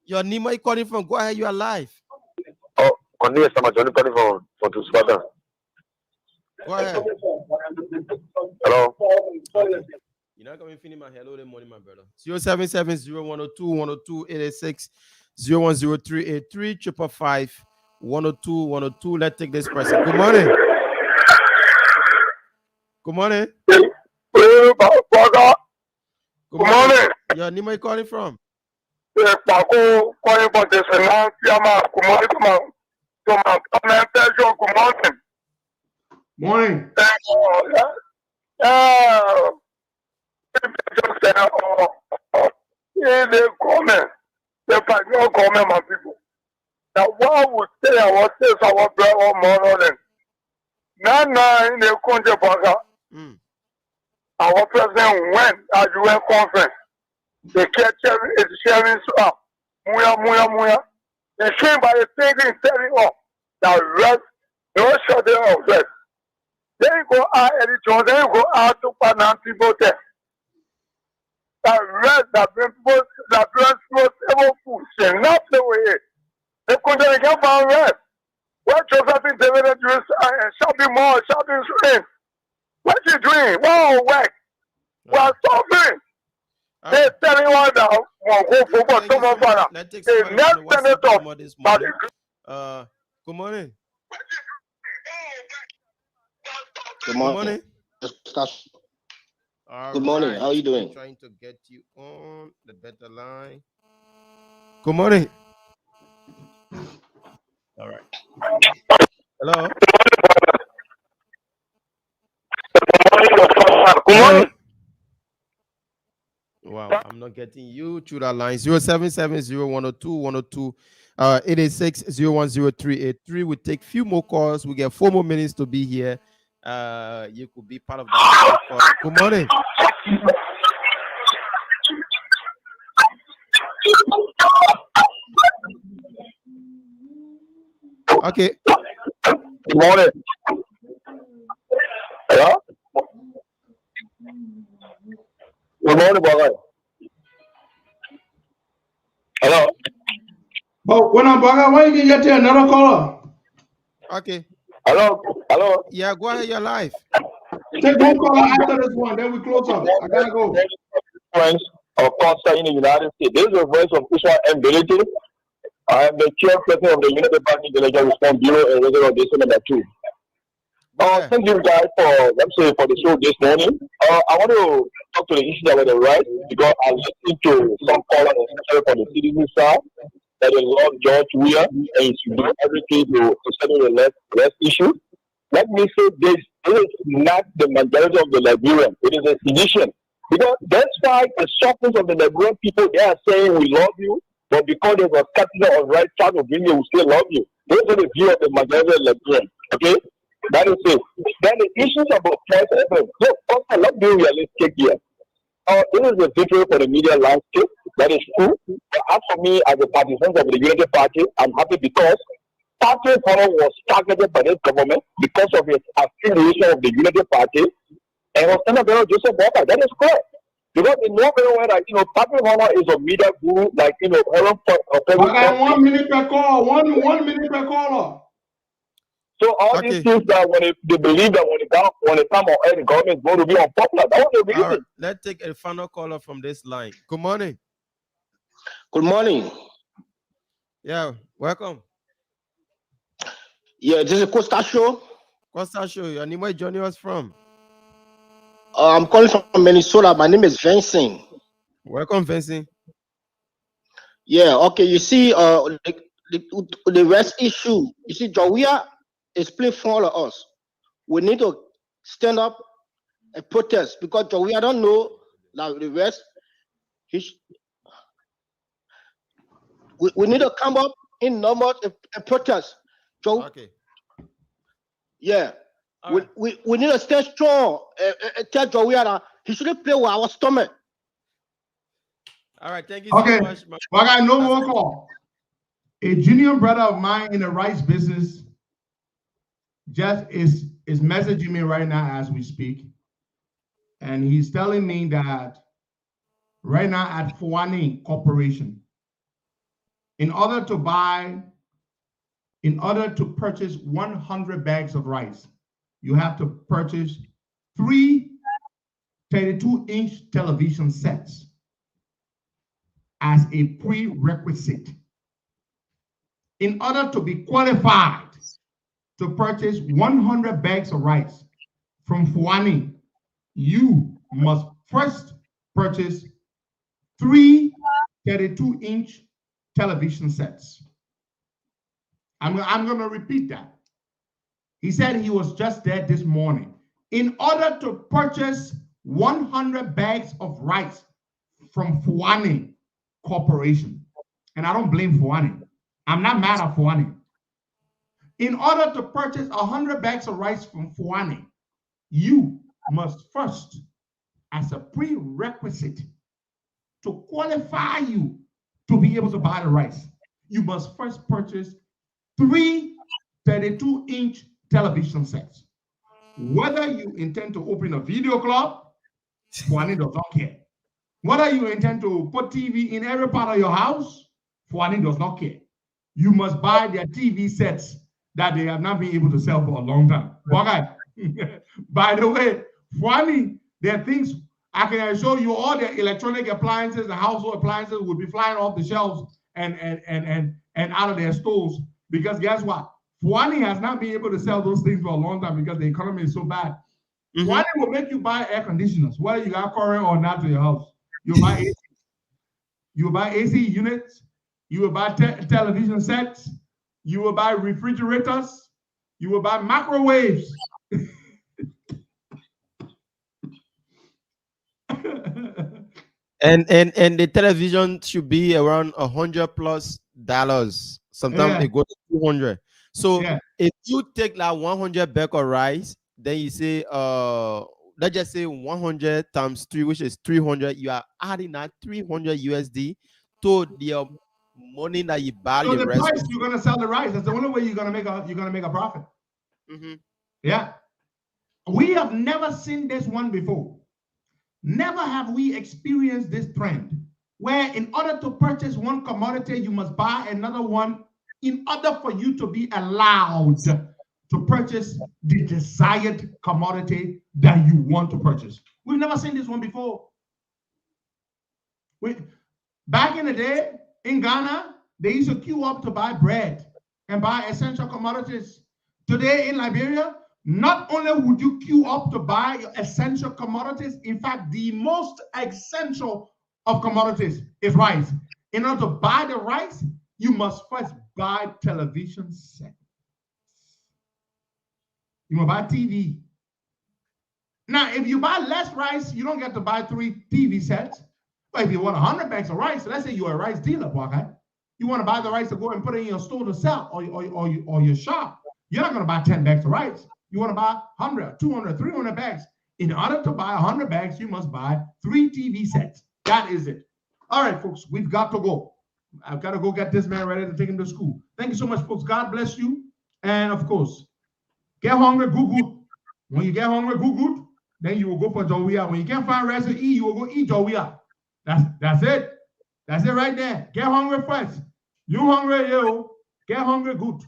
Your name is calling from? Go ahead, you are live. Oh, Cornelius, I'm calling from Tuscata. Go ahead. Hello? You're not coming to finish my hello this morning, my brother. 0770102 0103830 555 102. Let's take this person. Good morning. Good morning. Good morning. Your name is calling from? Good morning. They comment. They find no comment, my people. Now, what would say our says our brother morning? Now, in the country, our president went at the UN conference. They kept sharing up. Muya. They came by the thinking, setting up. Now, rest, no shut of rest. Then you go out Eddie Jones, then you go out to Panam people there. That rest, that brings several food, shall not play with it. They couldn't get my rest. What Josephine David and shopping mall, shopping street. What you doing? Wow, work. Well, suffering. They're telling one now, go for some of them. The next senator, good morning. Good morning. Good morning. How are you doing? I'm trying to get you on the better line. Good morning. All right. Hello. Good morning. Wow, I'm not getting you through that line. 0770102 886-010-383. We take few more calls. We get 4 more minutes to be here. You could be part of that call. Good morning. Okay. Good morning. Hello? Good morning, brother. Hello? But when I'm back, why you get another caller? Okay. Hello? Yeah, go ahead, you're live. Take one caller after this one, then we close up. I gotta go. Friends of Costa in the United States. This is the voice of Israel and Ability. I am the chairperson of the United Party Delegate Response Bureau and Regular Audition number 2. Thank you guys for the show this morning. I want to talk to the issue about the rights because I listened to some callers, especially for the citizen side, that they love George Weah and he should do everything to settle the less issue. Let me say this is not the majority of the Liberians. It is a sedition. Because that's why the softness of the Liberian people, they are saying we love you, but because there's a capital of right trying to bring you, we still love you. Those are the view of the majority of Liberians. Okay? That is it. Then the issues about price effect. Look, also, let's be realistic here. This is a victory for the media landscape. That is true. But as for me, as a partisan of the Unity Party, I'm happy because Patrick Honor was targeted by this government because of his affiliation of the Unity Party and was sent about Joseph Walker. That is correct. Because we know very well that, Patrick Honor is a media guru, like, Okay, 1 minute per call. One minute per caller. So all these things that when they believe that when they come on air, the government is going to be unpopular. That was the reason. All right, let's take a final caller from this line. Good morning. Good morning. Yeah, welcome. Yeah, this is Costa Show. Costa Show. Your name, where you joining us from? I'm calling from Minnesota. My name is Vincent. Welcome, Vincent. Yeah, okay. You see, the rest issue. You see, Jawia is playing for all of us. We need to stand up and protest because Jawia don't know like the rest. We need to come up in numbers and protest. Okay. Yeah. We need to stay strong and tell Jawia that he shouldn't play with our stomach. All right, thank you so much. Well, I got no more call. A junior brother of mine in the rice business just is messaging me right now as we speak. And he's telling me that right now at Fuani Corporation, in order to purchase 100 bags of rice, you have to purchase 3 32-inch television sets as a prerequisite. In order to be qualified to purchase 100 bags of rice from Fuani, you must first purchase 3 32-inch television sets. I'm going to repeat that. He said he was just there this morning. In order to purchase 100 bags of rice from Fuani Corporation, and I don't blame Fuani. I'm not mad at Fuani. In order to purchase 100 bags of rice from Fuani, you must first, as a prerequisite to qualify you to be able to buy the rice, you must first purchase 3 32-inch television sets. Whether you intend to open a video club, Fuani does not care. Whether you intend to put TV in every part of your house, Fuani does not care. You must buy their TV sets that they have not been able to sell for a long time. Okay. By the way, Fuani, there are things I can show you. All the electronic appliances, the household appliances will be flying off the shelves and out of their stores, because guess what? Fuani has not been able to sell those things for a long time because the economy is so bad. Fuani will make you buy air conditioners, whether you got current or not, to your house. You buy AC. You will buy AC units. You will buy television sets. You will buy refrigerators. You will buy microwaves. And the television should be around $100+. Sometimes it goes to 200. So if you take like 100 bag of rice, then you say let's just say 100 times 3, which is 300. You are adding that 300 USD to the money that you buy. So the price you're gonna sell the rice. That's the only way you're gonna make a profit. Yeah. We have never seen this one before. Never have we experienced this trend where in order to purchase one commodity, you must buy another one in order for you to be allowed to purchase the desired commodity that you want to purchase. We've never seen this one before. Back in the day, in Ghana, they used to queue up to buy bread and buy essential commodities. Today in Liberia, not only would you queue up to buy your essential commodities, in fact, the most essential of commodities is rice. In order to buy the rice, you must first buy television sets. You must buy TV. Now, if you buy less rice, you don't get to buy 3 TV sets. But if you want 100 bags of rice, let's say you're a rice dealer, okay? You want to buy the rice to go and put it in your store to sell or your shop. You're not going to buy 10 bags of rice. You want to buy 100, 200, 300 bags. In order to buy 100 bags, you must buy 3 TV sets. That is it. All right, folks, we've got to go. I've got to go get this man ready to take him to school. Thank you so much, folks. God bless you. And of course, get hungry, good. When you get hungry, good, then you will go for Jowia. When you can't find rest to eat, you will go eat Jowia. That's it. That's it right there. Get hungry first. You hungry, yo. Get hungry, good.